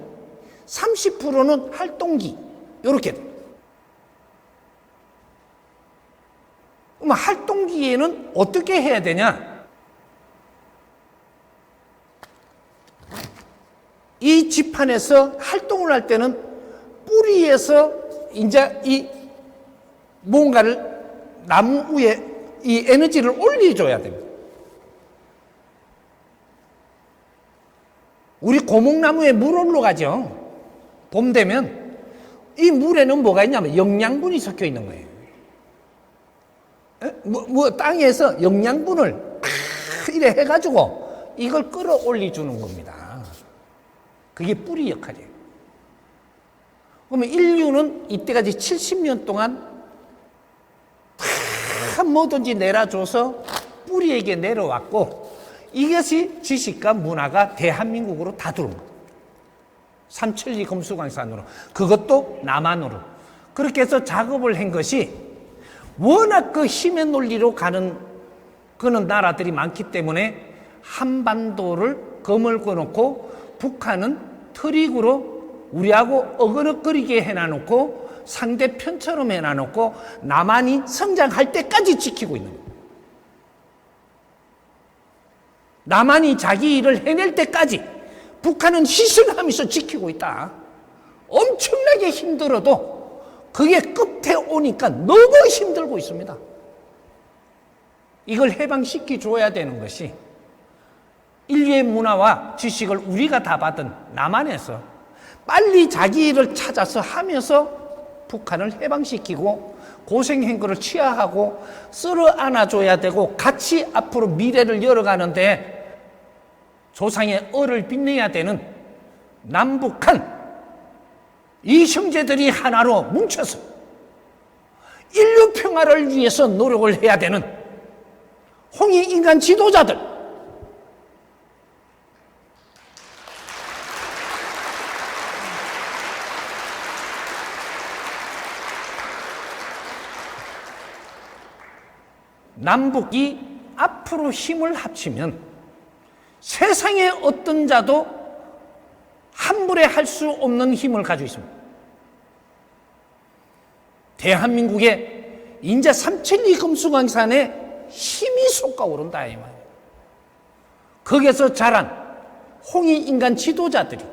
30%는 활동기, 이렇게 돼. 그럼 활동기에는 어떻게 해야 되냐? 이 지판에서 활동을 할 때는 뿌리에서 이제 이 뭔가를 나무 위에 이 에너지를 올려줘야 됩니다. 우리 고목나무에 물 올라가죠. 봄 되면 이 물에는 뭐가 있냐면 영양분이 섞여 있는 거예요. 땅에서 영양분을 이래 해가지고 이걸 끌어올려 주는 겁니다. 그게 뿌리 역할이에요. 그러면 인류는 이때까지 70년 동안 다 뭐든지 내려줘서 뿌리에게 내려왔고, 이것이 지식과 문화가 대한민국으로 다 들어온 거예요. 삼천리 금수강산으로, 그것도 남한으로. 그렇게 해서 작업을 한 것이 워낙 그 힘의 논리로 가는 그런 나라들이 많기 때문에 한반도를 거물고 놓고 북한은 트릭으로 우리하고 어그럭거리게 해놔놓고 상대편처럼 해놔놓고 남한이 성장할 때까지 지키고 있는 거예요. 남한이 자기 일을 해낼 때까지 북한은 희생하면서 지키고 있다. 엄청나게 힘들어도 그게 끝에 오니까 너무 힘들고 있습니다. 이걸 해방시켜 줘야 되는 것이 인류의 문화와 지식을 우리가 다 받은 남한에서 빨리 자기 일을 찾아서 하면서 북한을 해방시키고 고생 행거를 취하하고 쓸어 안아줘야 되고 같이 앞으로 미래를 열어가는데 조상의 얼을 빛내야 되는 남북한 이 형제들이 하나로 뭉쳐서 인류 평화를 위해서 노력을 해야 되는 홍익인간 지도자들, 남북이 앞으로 힘을 합치면 세상의 어떤 자도 함부로 할 수 없는 힘을 가지고 있습니다. 대한민국의 인제 삼천리 금수강산에 힘이 솟아오른다 이 말이에요. 거기에서 자란 홍익인간 지도자들이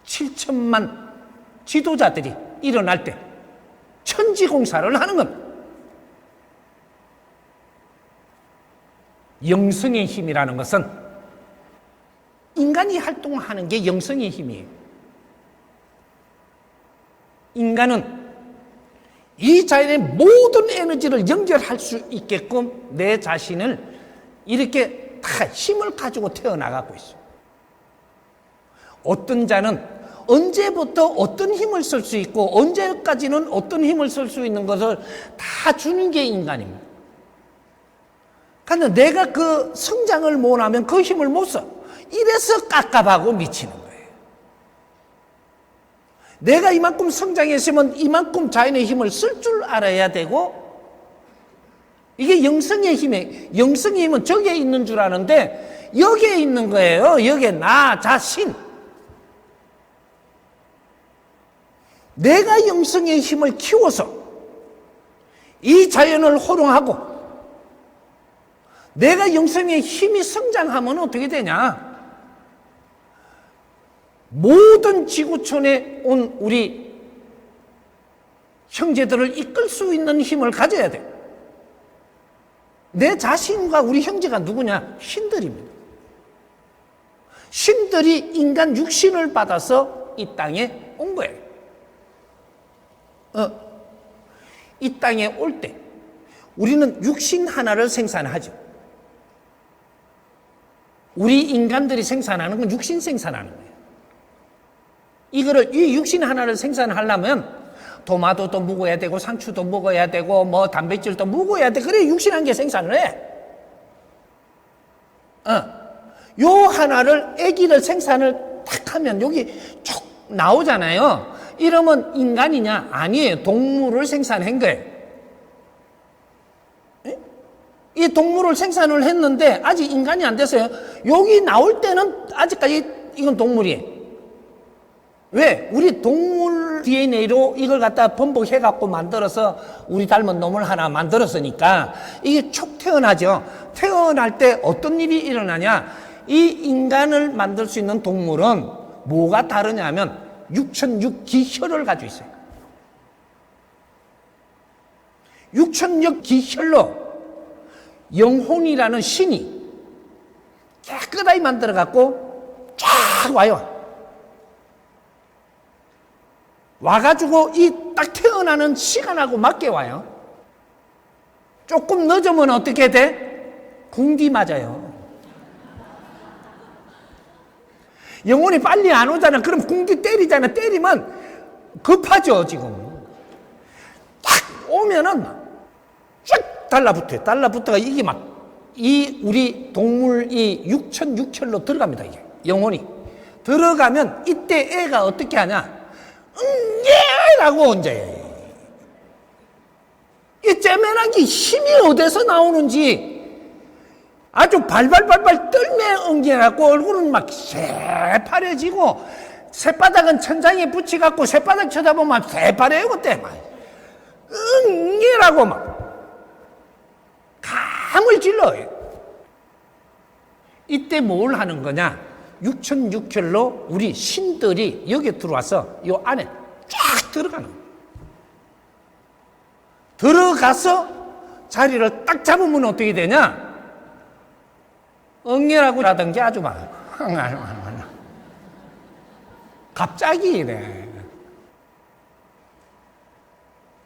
7천만 지도자들이 일어날 때 천지공사를 하는 겁니다. 영성의 힘이라는 것은 인간이 활동하는 게 영성의 힘이에요. 인간은 이 자연의 모든 에너지를 연결할 수 있게끔 내 자신을 이렇게 다 힘을 가지고 태어나가고 있어요. 어떤 자는 언제부터 어떤 힘을 쓸 수 있고 언제까지는 어떤 힘을 쓸 수 있는 것을 다 주는 게 인간입니다. 그런데 내가 그 성장을 못하면 그 힘을 못 써. 이래서 깝깝하고 미치는 거예요. 내가 이만큼 성장했으면 이만큼 자연의 힘을 쓸 줄 알아야 되고, 이게 영성의 힘이에요. 영성의 힘은 저기에 있는 줄 아는데 여기에 있는 거예요. 여기에 나 자신. 내가 영성의 힘을 키워서 이 자연을 호령하고 내가 영성의 힘이 성장하면 어떻게 되냐? 모든 지구촌에 온 우리 형제들을 이끌 수 있는 힘을 가져야 돼. 내 자신과 우리 형제가 누구냐? 신들입니다. 신들이 인간 육신을 받아서 이 땅에 온 거예요. 이 땅에 올 때 우리는 육신 하나를 생산하죠. 우리 인간들이 생산하는 건 육신 생산하는 거예요. 이 육신 하나를 생산하려면 토마토도 먹어야 되고 상추도 먹어야 되고 뭐 단백질도 먹어야 돼. 그래 육신 한 개 생산을 해. 요 하나를 아기를 생산을 탁 하면 여기 쭉 나오잖아요. 이러면 인간이냐? 아니에요. 동물을 생산한 거예요. 이 동물을 생산을 했는데 아직 인간이 안 됐어요. 여기 나올 때는 아직까지 이건 동물이에요. 왜? 우리 동물 DNA로 이걸 갖다 번복해갖고 만들어서 우리 닮은 놈을 하나 만들었으니까 이게 촉 태어나죠. 태어날 때 어떤 일이 일어나냐? 이 인간을 만들 수 있는 동물은 뭐가 다르냐면 6,006 기혈을 가지고 있어요. 6,006 기혈로 영혼이라는 신이 깨끗하게 만들어갖고 쫙 와요. 와가지고 이 딱 태어나는 시간하고 맞게 와요. 조금 늦으면 어떻게 돼? 궁디 맞아요. 영혼이 빨리 안 오잖아. 그럼 궁디 때리잖아. 때리면 급하죠, 지금. 딱 오면은 쫙 달라붙어요. 달라붙어가 이게 막, 우리 동물 6,006혈로 들어갑니다, 이게. 영혼이. 들어가면 이때 애가 어떻게 하냐? 라고 이제. 이 째매나기 힘이 어디서 나오는지 아주 발발발발 떨며 응애갖고 얼굴은 막 새파래지고 새바닥은 천장에 붙여갖고 새바닥 쳐다보면 새파래요, 그때 막. 응애라고 막. 감을 질러요. 이때 뭘 하는 거냐? 6,006혈로 우리 신들이 여기 들어와서 요 안에 쫙 들어가는 거예요. 들어가서 자리를 딱 잡으면 어떻게 되냐? 응애라고 하던 게 아주 많아. 갑자기 이래.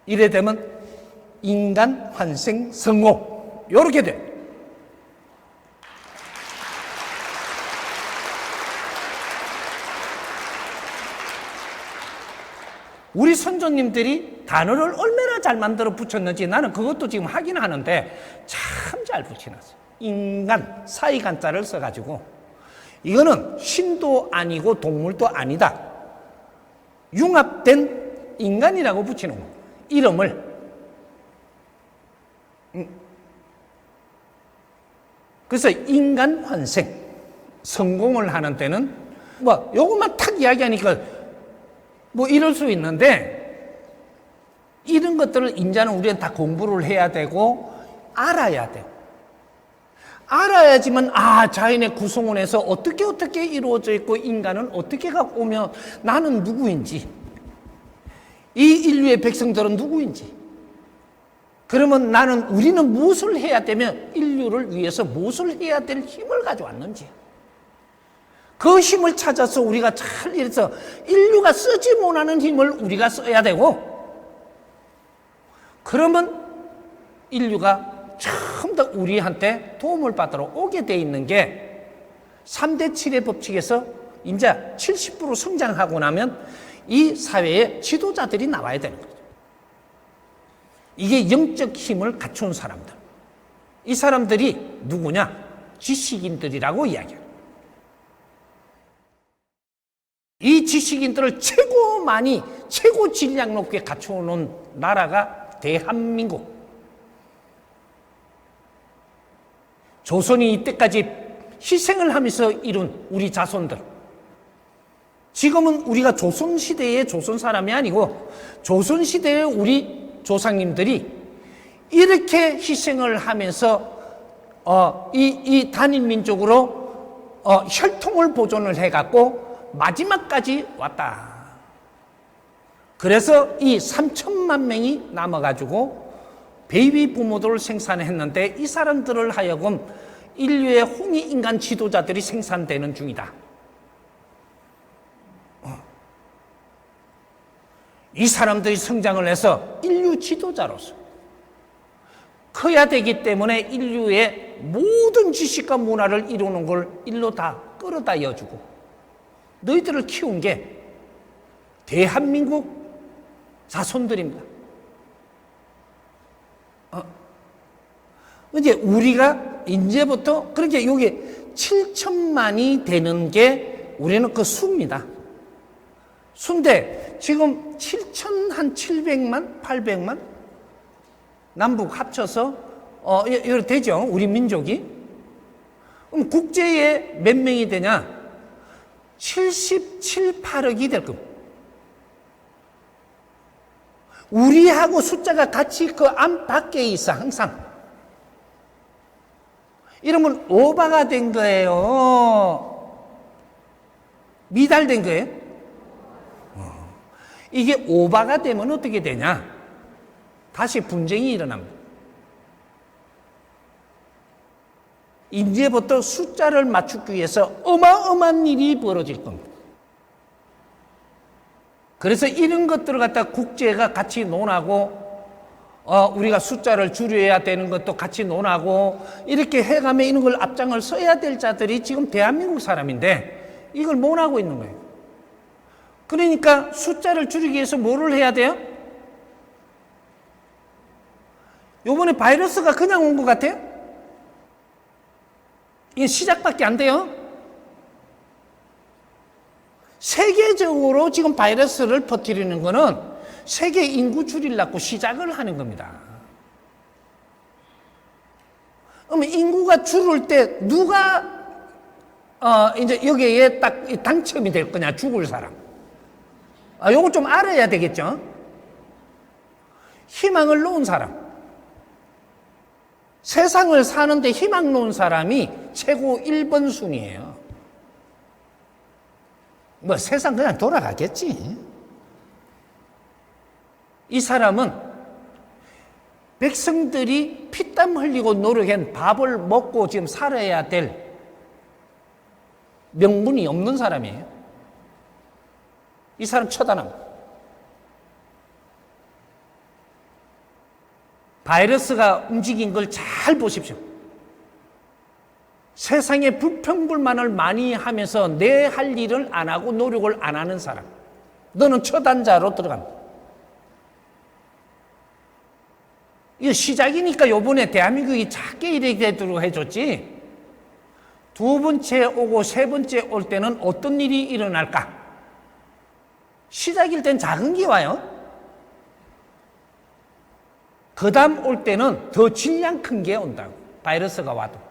이래 되면 인간 환생 성공. 요렇게 돼. 우리 선조님들이 단어를 얼마나 잘 만들어 붙였는지 나는 그것도 지금 하긴 하는데 참 잘 붙여놨어요. 인간, 사이간자를 써가지고 이거는 신도 아니고 동물도 아니다. 융합된 인간이라고 붙이는 거예요. 이름을. 그래서 인간 환생, 성공을 하는 때는 뭐 요것만 탁 이야기하니까 뭐 이럴 수 있는데 이런 것들을 이제는 우리는 다 공부를 해야 되고 알아야 돼요. 알아야지만 자연의 구성원에서 어떻게 이루어져 있고 인간은 어떻게 오면 나는 누구인지 이 인류의 백성들은 누구인지 그러면 우리는 무엇을 해야 되면 인류를 위해서 무엇을 해야 될 힘을 가져왔는지 그 힘을 찾아서 우리가 잘 이래서 인류가 쓰지 못하는 힘을 우리가 써야 되고 그러면 인류가 처음 더 우리한테 도움을 받으러 오게 돼 있는 게 3대 7의 법칙에서 이제 70% 성장하고 나면 이 사회에 지도자들이 나와야 되는 거죠. 이게 영적 힘을 갖춘 사람들. 이 사람들이 누구냐? 지식인들이라고 이야기해요. 이 지식인들을 최고 질량 높게 갖춰놓은 나라가 대한민국. 조선이 이때까지 희생을 하면서 이룬 우리 자손들. 지금은 우리가 조선시대의 조선 사람이 아니고 조선시대의 우리 조상님들이 이렇게 희생을 하면서 이 단일민족으로 혈통을 보존을 해갖고 마지막까지 왔다. 그래서 이 3천만 명이 남아가지고 베이비 부모들을 생산했는데 이 사람들을 하여금 인류의 홍익인간 지도자들이 생산되는 중이다. 이 사람들이 성장을 해서 인류 지도자로서 커야 되기 때문에 인류의 모든 지식과 문화를 이루는 걸 일로 다 끌어다 여주고 너희들을 키운 게 대한민국 자손들입니다. 이제 우리가 이제부터 그렇게 여기 7천만이 되는 게 우리는 그 수입니다. 순대 지금 7,700만, 800만 남북 합쳐서 이렇게 되죠. 우리 민족이. 그럼 국제에 몇 명이 되냐? 77, 8억이 될 겁니다. 우리하고 숫자가 같이 그 안팎에 있어, 항상. 이러면 오바가 된 거예요. 미달된 거예요. 이게 오바가 되면 어떻게 되냐? 다시 분쟁이 일어납니다. 이제부터 숫자를 맞추기 위해서 어마어마한 일이 벌어질 겁니다. 그래서 이런 것들을 갖다 국제가 같이 논하고 우리가 숫자를 줄여야 되는 것도 같이 논하고 이렇게 해가며 이런 걸 앞장을 서야 될 자들이 지금 대한민국 사람인데 이걸 못 하고 있는 거예요. 그러니까 숫자를 줄이기 위해서 뭐를 해야 돼요? 요번에 바이러스가 그냥 온 것 같아요? 이게 시작밖에 안 돼요. 세계적으로 지금 바이러스를 퍼뜨리는 거는 세계 인구 줄이려고 시작을 하는 겁니다. 그러면 인구가 줄을 때 누가 이제 여기에 딱 당첨이 될 거냐, 죽을 사람. 요거 좀 알아야 되겠죠? 희망을 놓은 사람. 세상을 사는데 희망 놓은 사람이 최고 1번 순위예요. 뭐 세상 그냥 돌아가겠지. 이 사람은 백성들이 피땀 흘리고 노력한 밥을 먹고 지금 살아야 될 명분이 없는 사람이에요. 이 사람 처단합니다. 바이러스가 움직인 걸 잘 보십시오. 세상에 불평불만을 많이 하면서 내 할 일을 안 하고 노력을 안 하는 사람. 너는 처단자로 들어갑니다. 이거 시작이니까 요번에 대한민국이 작게 이렇게 되도록 해줬지. 두 번째 오고 세 번째 올 때는 어떤 일이 일어날까? 시작일 땐 작은 게 와요. 그 다음 올 때는 더 질량 큰 게 온다고. 바이러스가 와도.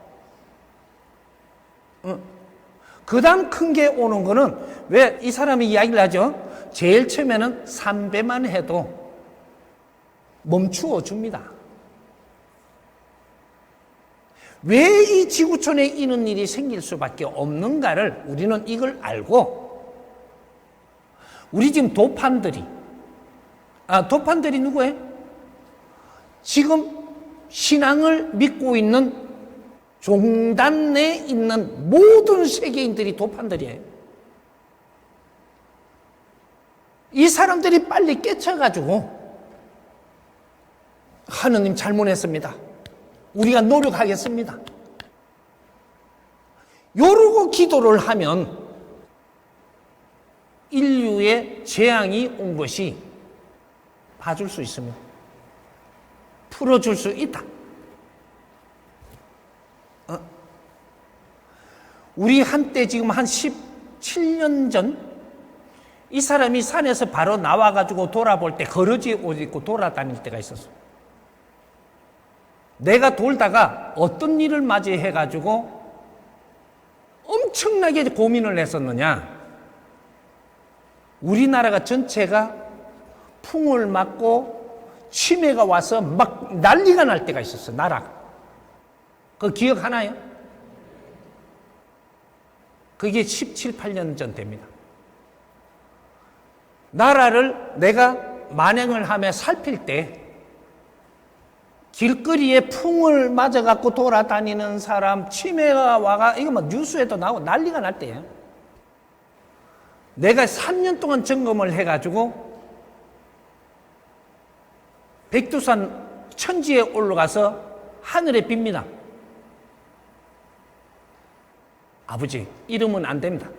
그 다음 큰 게 오는 거는 왜 이 사람이 이야기를 하죠? 제일 처음에는 3배만 해도 멈추어 줍니다. 왜 이 지구촌에 이런 일이 생길 수밖에 없는가를 우리는 이걸 알고, 우리 지금 도판들이 누구예요? 지금 신앙을 믿고 있는 종단 내에 있는 모든 세계인들이 도판들이에요. 이 사람들이 빨리 깨쳐가지고 하느님 잘못했습니다. 우리가 노력하겠습니다. 요러고 기도를 하면 인류의 재앙이 온 것이 봐줄 수 있습니다. 풀어줄 수 있다. 우리 한때 지금 한 17년 전 이 사람이 산에서 바로 나와가지고 돌아볼 때 거러지 옷 입고 돌아다닐 때가 있었어. 내가 돌다가 어떤 일을 맞이해가지고 엄청나게 고민을 했었느냐. 우리나라가 전체가 풍을 맞고 치매가 와서 막 난리가 날 때가 있었어, 나라가. 그거 기억하나요? 그게 17, 18년 전 됩니다. 나라를 내가 만행을 하며 살필 때 길거리에 풍을 맞아갖고 돌아다니는 사람, 치매가 와가, 이거 뭐 뉴스에도 나오고 난리가 날 때예요. 내가 3년 동안 점검을 해가지고 백두산 천지에 올라가서 하늘에 빕니다. 아버지, 이러면 안 됩니다.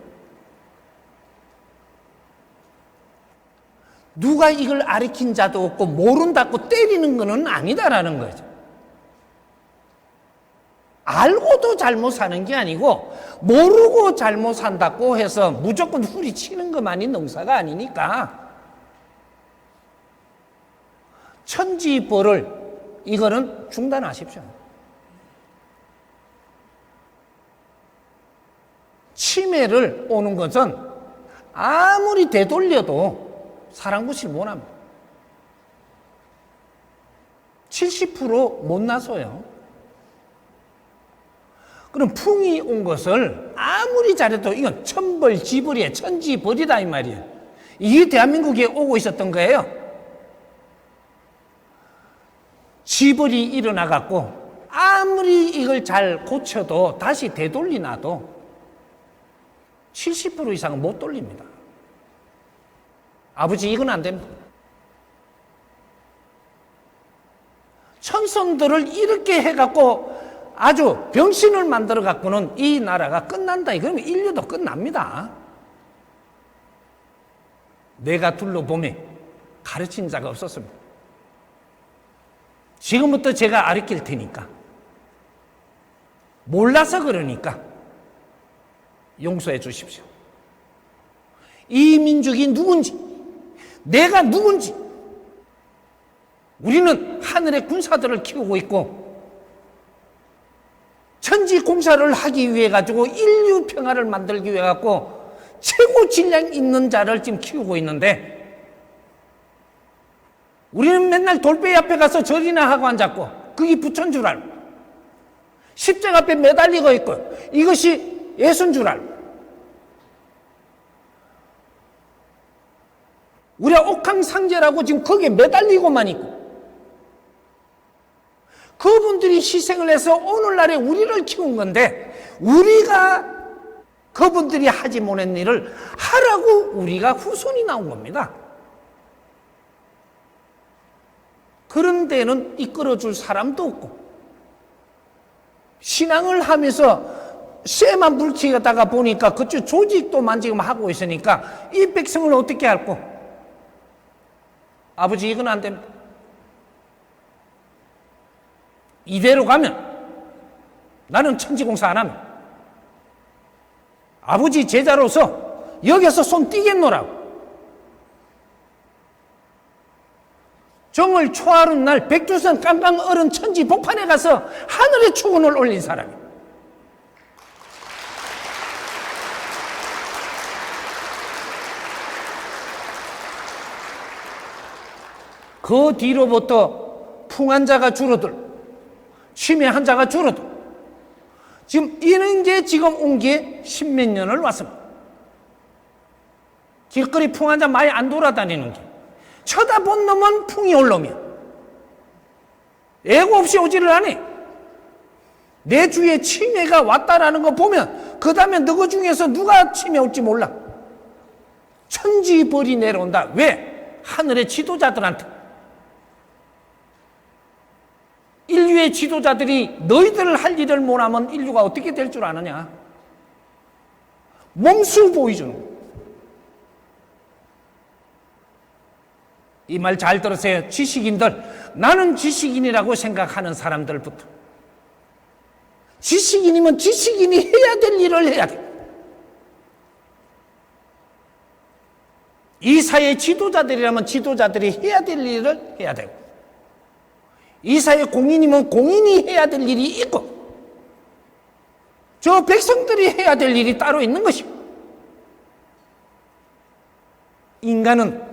누가 이걸 가르친 자도 없고 모른다고 때리는 것은 아니다라는 거죠. 알고도 잘못 사는 게 아니고 모르고 잘못 산다고 해서 무조건 후리치는 것만이 농사가 아니니까 천지벌을 이거는 중단하십시오. 치매를 오는 것은 아무리 되돌려도 사랑구실 못합니다. 70% 못 나서요. 그럼 풍이 온 것을 아무리 잘해도 이건 천벌지벌이에요. 천지벌이다 이 말이에요. 이게 대한민국에 오고 있었던 거예요. 지벌이 일어나갖고 아무리 이걸 잘 고쳐도 다시 되돌리나도 70% 이상은 못 돌립니다. 아버지 이건 안 됩니다. 천선들을 이렇게 해갖고 아주 병신을 만들어갖고는 이 나라가 끝난다. 그러면 인류도 끝납니다. 내가 둘러보면 가르친 자가 없었습니다. 지금부터 제가 가르칠 테니까 몰라서 그러니까 용서해 주십시오. 이 민족이 누군지, 내가 누군지, 우리는 하늘의 군사들을 키우고 있고 천지 공사를 하기 위해 가지고 인류 평화를 만들기 위해 갖고 최고 질량 있는 자를 지금 키우고 있는데 우리는 맨날 돌배 앞에 가서 절이나 하고 앉았고 그게 부처인 줄 알고 십자가 앞에 매달리고 있고 이것이 예수인 줄 알고 우리가 옥황상제라고 지금 거기에 매달리고만 있고 그분들이 희생을 해서 오늘날에 우리를 키운 건데 우리가 그분들이 하지 못한 일을 하라고 우리가 후손이 나온 겁니다. 그런 데는 이끌어줄 사람도 없고 신앙을 하면서 쇠만 불치다가 보니까 그쪽 조직도만 지금 하고 있으니까 이 백성을 어떻게 할꼬? 아버지 이건 안 됩니다. 이대로 가면 나는 천지공사 안 합니다. 아버지 제자로서 여기서 손 띄겠노라고. 정월 초하룻 날 백두산 깜깜 얼은 천지 복판에 가서 하늘에 축원을 올린 사람이에요. 그 뒤로부터 풍환자가 줄어들고 치매 환자가 줄어들고 지금 이런 게 지금 온 게 십몇 년을 왔습니다. 길거리 풍환자 많이 안 돌아다니는 게 쳐다본 놈은 풍이 올라오면 애고 없이 오지를 않아. 내 주위에 치매가 왔다라는 거 보면 그 다음에 너희 중에서 누가 치매 올지 몰라. 천지벌이 내려온다. 왜? 하늘의 지도자들한테. 인류의 지도자들이 너희들 할 일을 못하면 인류가 어떻게 될 줄 아느냐. 몸수 보여주는 거예요. 이 말 잘 들으세요. 지식인들, 나는 지식인이라고 생각하는 사람들부터 지식인이면 지식인이 해야 될 일을 해야 돼. 이 사회의 지도자들이라면 지도자들이 해야 될 일을 해야 되고 이 사회 공인이면 공인이 해야 될 일이 있고 저 백성들이 해야 될 일이 따로 있는 것이고 인간은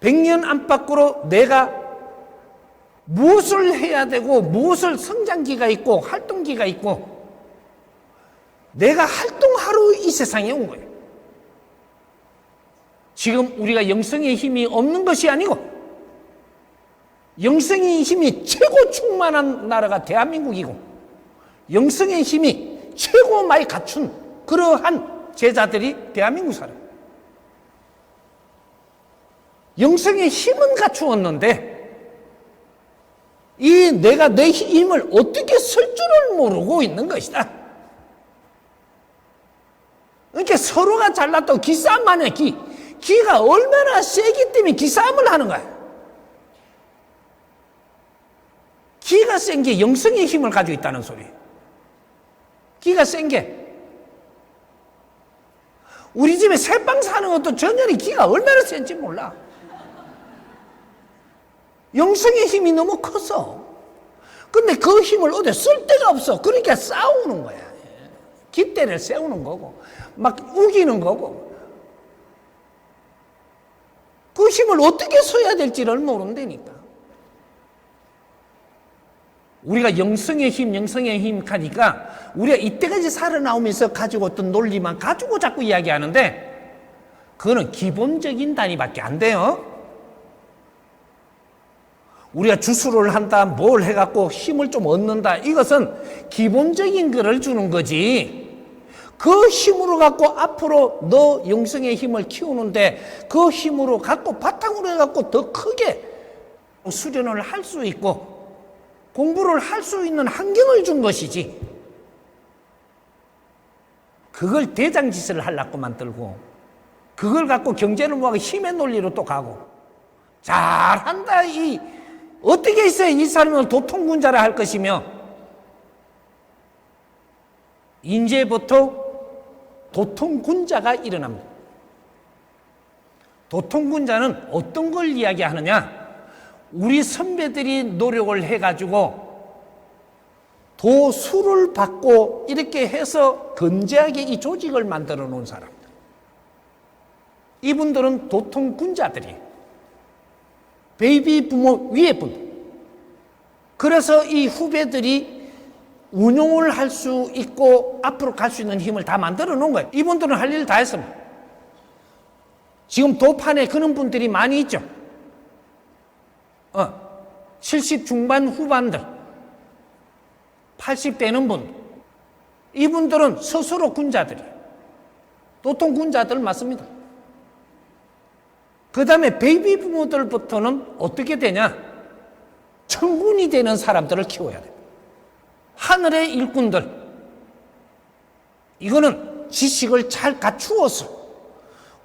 100년 안팎으로 내가 무엇을 해야 되고 무엇을 성장기가 있고 활동기가 있고 내가 활동하러 이 세상에 온 거예요. 지금 우리가 영성의 힘이 없는 것이 아니고 영성의 힘이 최고 충만한 나라가 대한민국이고 영성의 힘이 최고 많이 갖춘 그러한 제자들이 대한민국 사람. 영성의 힘은 갖추었는데 이 내가 내 힘을 어떻게 쓸 줄을 모르고 있는 것이다. 그러니까 서로가 잘났다고 기싸움만 해. 기가 얼마나 세기 때문에 기싸움을 하는 거야. 기가 센 게 영성의 힘을 가지고 있다는 소리예요. 기가 센 게. 우리 집에 새빵 사는 것도 전현이 기가 얼마나 센지 몰라. 영성의 힘이 너무 커서. 근데 그 힘을 어디 쓸 데가 없어. 그러니까 싸우는 거야. 깃대를 세우는 거고, 막 우기는 거고. 그 힘을 어떻게 써야 될지를 모른다니까. 우리가 영성의 힘 하니까 우리가 이때까지 살아나오면서 가지고 어떤 논리만 가지고 자꾸 이야기하는데 그거는 기본적인 단위밖에 안 돼요. 우리가 주술을 한다, 뭘 해갖고 힘을 좀 얻는다, 이것은 기본적인 거를 주는 거지. 그 힘으로 갖고 앞으로 너 영성의 힘을 키우는데 그 힘으로 갖고 바탕으로 해갖고 더 크게 수련을 할 수 있고 공부를 할 수 있는 환경을 준 것이지. 그걸 대장짓을 하려고 만들고 그걸 갖고 경제를 모아서 힘의 논리로 또 가고 잘한다, 어떻게 있어야 이 사람은 도통군자라 할 것이며 이제부터 도통군자가 일어납니다. 도통군자는 어떤 걸 이야기하느냐? 우리 선배들이 노력을 해가지고 도수를 받고 이렇게 해서 건재하게 이 조직을 만들어 놓은 사람들. 이분들은 도통군자들이에요. 베이비 부모 위에 분들. 그래서 이 후배들이 운용을 할 수 있고 앞으로 갈 수 있는 힘을 다 만들어 놓은 거예요. 이분들은 할 일 다 했습니다. 지금 도판에 그런 분들이 많이 있죠. 70 중반 후반들, 80 되는 분들, 이분들은 스스로 군자들이에요. 도통군자들 맞습니다. 그 다음에 베이비 부모들부터는 어떻게 되냐? 천군이 되는 사람들을 키워야 돼요. 하늘의 일꾼들. 이거는 지식을 잘 갖추어서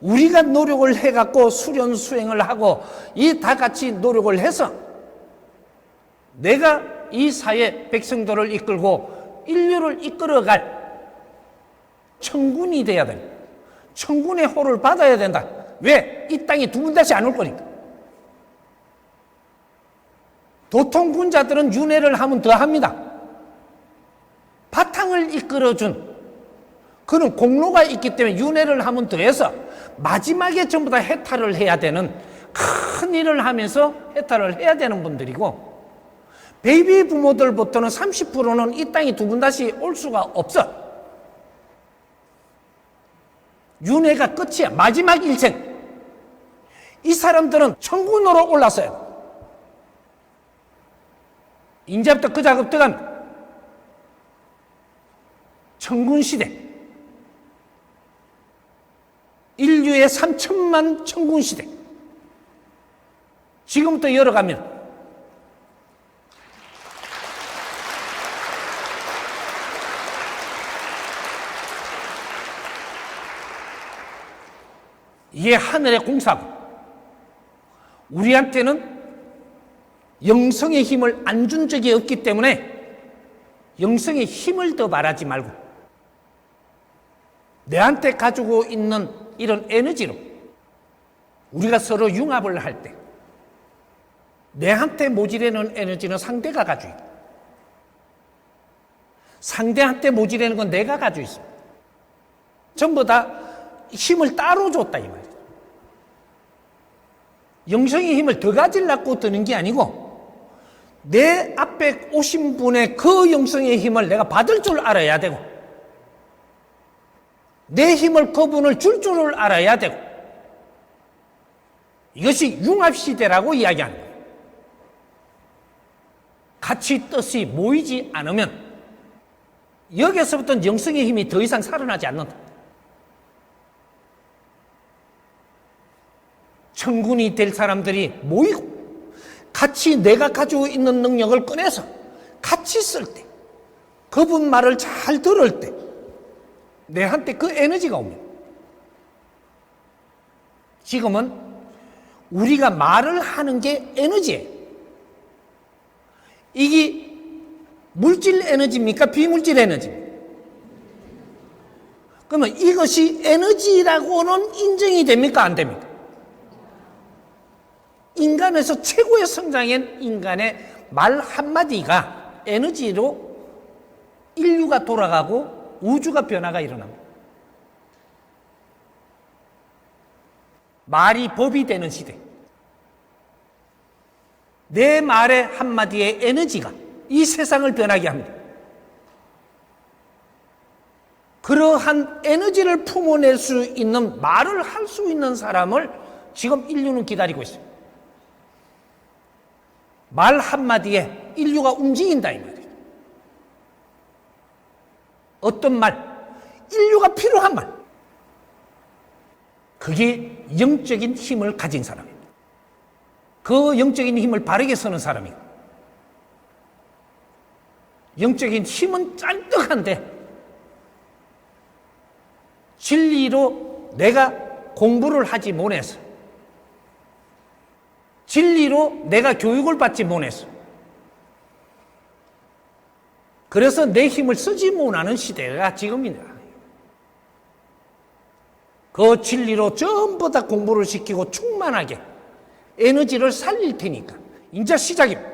우리가 노력을 해갖고 수련 수행을 하고 이 다 같이 노력을 해서 내가 이 사회 백성들을 이끌고 인류를 이끌어갈 천군이 돼야 된다. 천군의 호를 받아야 된다. 왜? 이 땅에 두 번 다시 안 올 거니까. 도통군자들은 윤회를 하면 더 합니다. 바탕을 이끌어준 그런 공로가 있기 때문에 윤회를 하면 더해서 마지막에 전부 다 해탈을 해야 되는 큰 일을 하면서 해탈을 해야 되는 분들이고 베이비 부모들부터는 30%는 이 땅에 두 번 다시 올 수가 없어. 윤회가 끝이야. 마지막 일생. 이 사람들은 천군으로 올랐어야 돼. 이제부터 그 작업 들어갑니다. 천군 시대. 인류의 3천만 천군 시대. 지금부터 열어갑니다. 이게 하늘의 공사고 우리한테는 영성의 힘을 안 준 적이 없기 때문에 영성의 힘을 더 말하지 말고 내한테 가지고 있는 이런 에너지로 우리가 서로 융합을 할 때 내한테 모지르는 에너지는 상대가 가지고 있고 상대한테 모지르는 건 내가 가지고 있어. 전부 다 힘을 따로 줬다 이 말이에요. 영성의 힘을 더 가지려고 드는 게 아니고 내 앞에 오신 분의 그 영성의 힘을 내가 받을 줄 알아야 되고 내 힘을 그분을 줄 줄을 알아야 되고 이것이 융합시대라고 이야기하는 거예요. 같이 뜻이 모이지 않으면 여기서부터는 영성의 힘이 더 이상 살아나지 않는다. 천군이 될 사람들이 모이고 같이 내가 가지고 있는 능력을 꺼내서 같이 쓸 때 그분 말을 잘 들을 때 내한테 그 에너지가 옵니다. 지금은 우리가 말을 하는 게 에너지예요. 이게 물질 에너지입니까? 비물질 에너지입니까? 그러면 이것이 에너지라고는 인정이 됩니까? 안 됩니까? 인간에서 최고의 성장인 인간의 말 한마디가 에너지로 인류가 돌아가고 우주가 변화가 일어납니다. 말이 법이 되는 시대. 내 말의 한마디의 에너지가 이 세상을 변하게 합니다. 그러한 에너지를 품어낼 수 있는 말을 할 수 있는 사람을 지금 인류는 기다리고 있어요. 말 한마디에 인류가 움직인다 이 말이에요. 어떤 말? 인류가 필요한 말. 그게 영적인 힘을 가진 사람입니다. 그 영적인 힘을 바르게 쓰는 사람이고, 영적인 힘은 짠뜩한데 진리로 내가 공부를 하지 못해서, 진리로 내가 교육을 받지 못해서, 그래서 내 힘을 쓰지 못하는 시대가 지금입니다. 그 진리로 전부 다 공부를 시키고 충만하게 에너지를 살릴 테니까 이제 시작입니다.